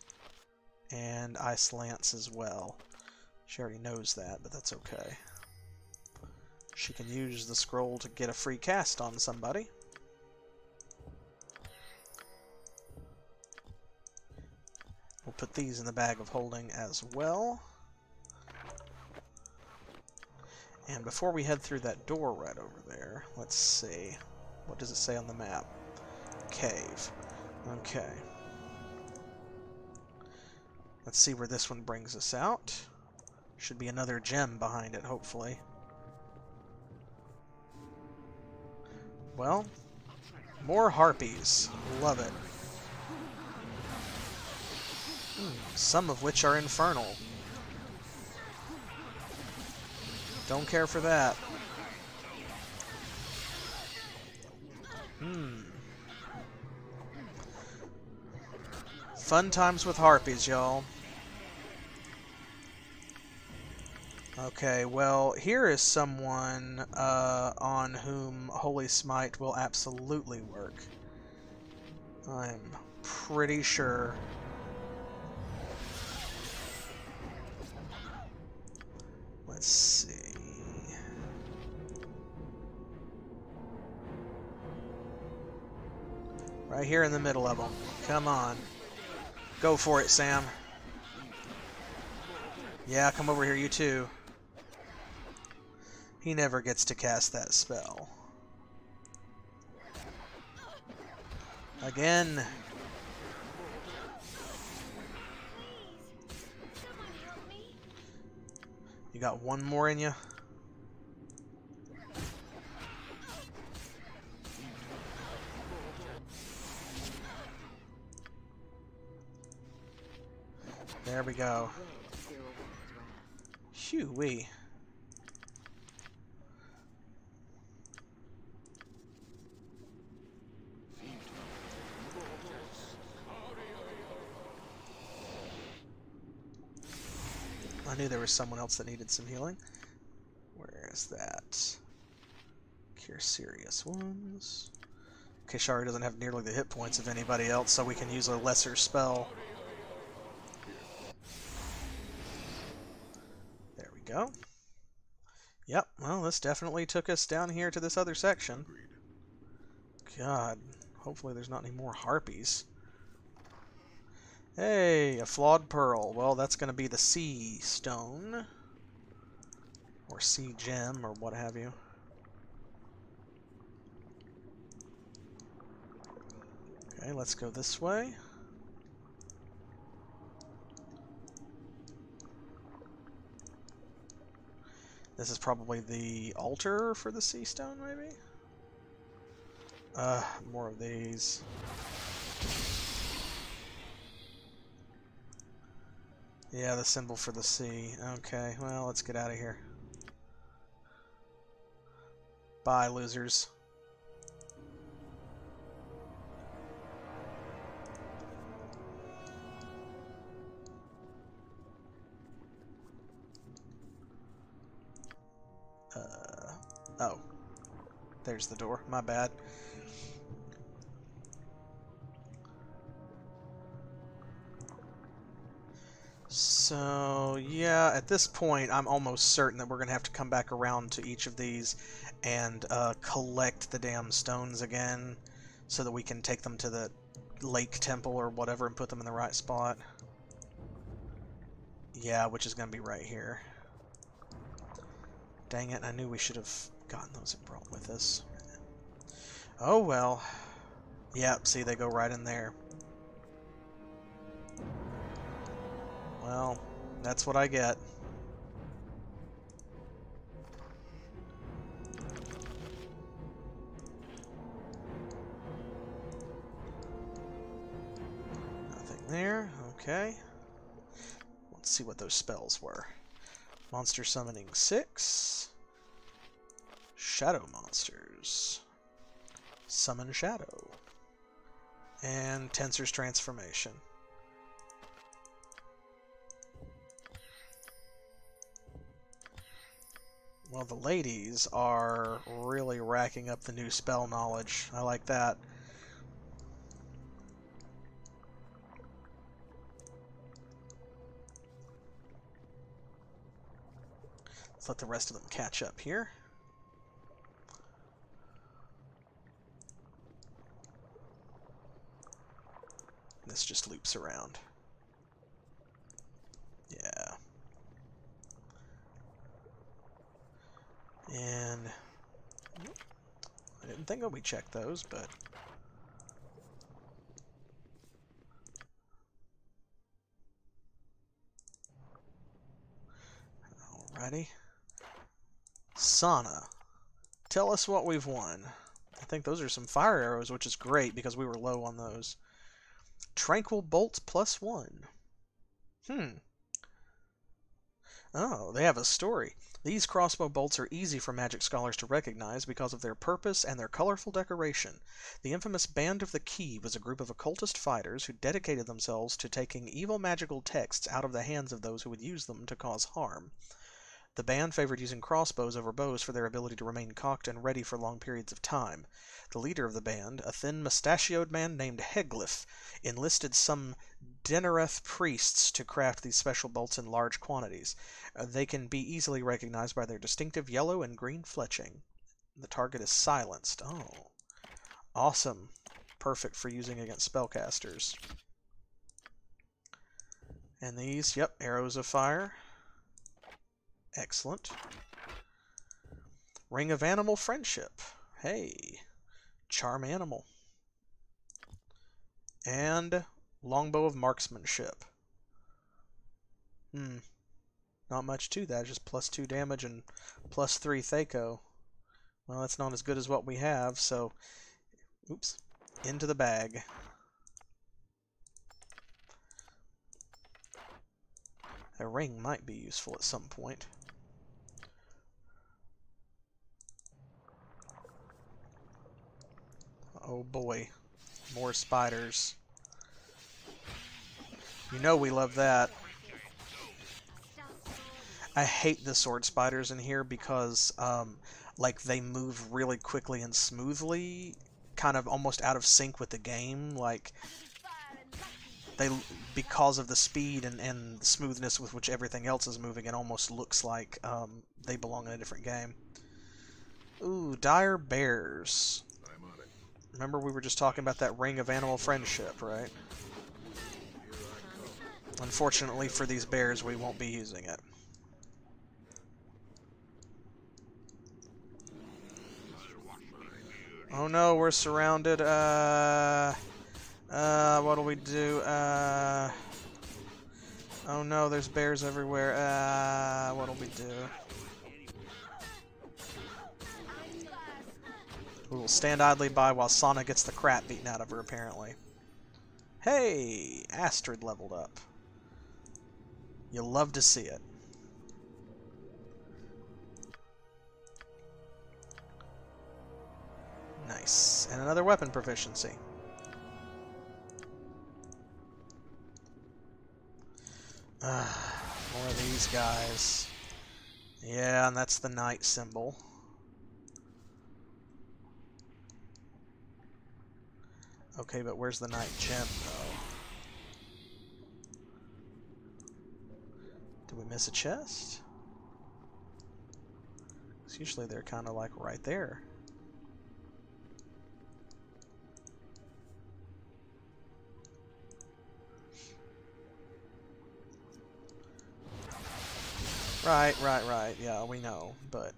And Ice Lance as well. She already knows that, but that's okay. She can use the scroll to get a free cast on somebody. We'll put these in the bag of holding as well. And before we head through that door right over there, let's see. What does it say on the map? Cave. Okay. Let's see where this one brings us out. Should be another gem behind it, hopefully. Well, more harpies. Love it. Some of which are infernal. Don't care for that. Fun times with harpies, y'all. Okay, well, here is someone on whom Holy Smite will absolutely work. I'm pretty sure. Let's see. Right here in the middle of them. Come on. Go for it, Sam. Yeah, come over here, you too. He never gets to cast that spell. Again. Someone help me. You got one more in you? There we go. Shoo-wee. I knew there was someone else that needed some healing. Where is that? Cure serious wounds. Keishara doesn't have nearly the hit points of anybody else, so we can use a lesser spell. There we go. Yep, well, this definitely took us down here to this other section. God, hopefully there's not any more harpies. Hey, a flawed pearl. Well, that's going to be the sea stone. Or sea gem, or what have you. Okay, let's go this way. This is probably the altar for the sea stone, maybe? More of these. Yeah, the symbol for the sea. Okay, well, let's get out of here. Bye, losers. Oh. There's the door. My bad. So, yeah, at this point, I'm almost certain that we're going to have to come back around to each of these and collect the damn stones again so that we can take them to the lake temple or whatever and put them in the right spot. Yeah, which is going to be right here. Dang it, I knew we should have gotten those and brought with us. Oh well. Yep, see, they go right in there. Well, that's what I get. Nothing there. Okay. Let's see what those spells were. Monster summoning 6. Shadow monsters. Summon shadow. And Tensor's transformation. Well, the ladies are really racking up the new spell knowledge. I like that. Let's let the rest of them catch up here. This just loops around. Yeah. And I didn't think that we checked those, but alrighty. Sauna. Tell us what we've won. I think those are some fire arrows, which is great because we were low on those. Tranquil bolts +1. Oh, they have a story. These crossbow bolts are easy for magic scholars to recognize because of their purpose and their colorful decoration. The infamous Band of the Key was a group of occultist fighters who dedicated themselves to taking evil magical texts out of the hands of those who would use them to cause harm. The band favored using crossbows over bows for their ability to remain cocked and ready for long periods of time. The leader of the band, a thin mustachioed man named Heglif, enlisted some Denereth priests to craft these special bolts in large quantities. They can be easily recognized by their distinctive yellow and green fletching. The target is silenced. Oh, awesome. Perfect for using against spellcasters. And these, yep, arrows of fire. Excellent. Ring of Animal Friendship. Hey. Charm Animal. And Longbow of Marksmanship. Not much to that, just +2 damage and +3 Thaco. Well, that's not as good as what we have, so oops. Into the bag. A ring might be useful at some point. Oh boy, more spiders. You know we love that. I hate the sword spiders in here because, like, they move really quickly and smoothly, kind of almost out of sync with the game. Like, they, because of the speed and smoothness with which everything else is moving, it almost looks like they belong in a different game. Ooh, dire bears. I'm on it. Remember we were just talking about that ring of animal friendship, right? Unfortunately for these bears, we won't be using it. Oh no, we're surrounded. What'll we do? Oh no, there's bears everywhere. What'll we do? We will stand idly by while Sana gets the crap beaten out of her, apparently. Hey! Astrid leveled up. You'll love to see it. Nice. And another weapon proficiency. More of these guys. Yeah, and that's the knight symbol. Okay, but where's the knight gem, though? Did we miss a chest? 'Cause usually they're kind of like right there. Right. Yeah, we know, but...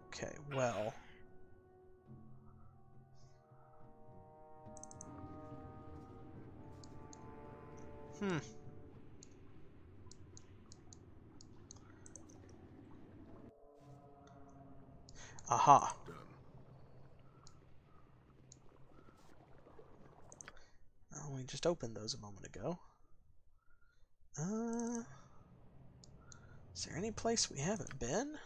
Okay, well... Aha. Done. Oh, we just opened those a moment ago. Is there any place we haven't been?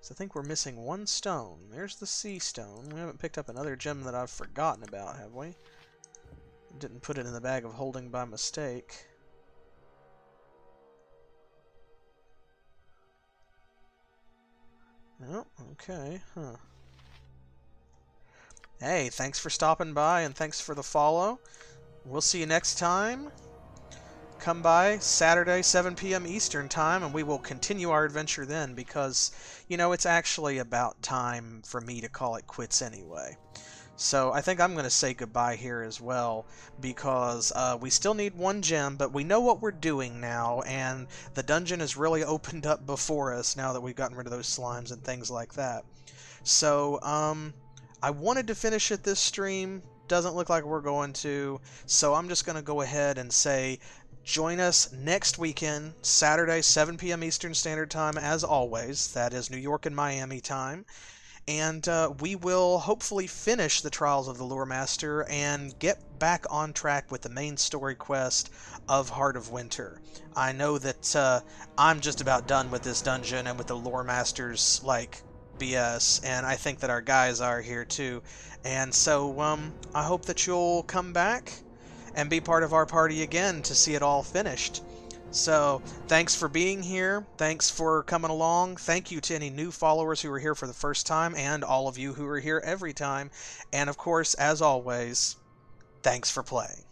So I think we're missing one stone. There's the sea stone. We haven't picked up another gem that I've forgotten about, have we? Didn't put it in the bag of holding by mistake. Oh, okay, huh. Hey, thanks for stopping by and thanks for the follow. We'll see you next time. Come by Saturday, 7 p.m. Eastern Time, and we will continue our adventure then because, you know, it's actually about time for me to call it quits anyway. So I think I'm going to say goodbye here as well because we still need one gem, but we know what we're doing now, and the dungeon is really opened up before us now that we've gotten rid of those slimes and things like that. So I wanted to finish it this stream. Doesn't look like we're going to, so I'm just going to go ahead and say join us next weekend, Saturday, 7 p.m. Eastern Standard Time, as always. That is New York and Miami time. And we will hopefully finish the Trials of the Luremaster and get back on track with the main story quest of Heart of Winter. I know that I'm just about done with this dungeon and with the Luremaster's, like, BS, and I think that our guys are here too. And so I hope that you'll come back and be part of our party again to see it all finished. So, thanks for being here. Thanks for coming along. Thank you to any new followers who are here for the first time and all of you who are here every time. And of course, as always, thanks for playing.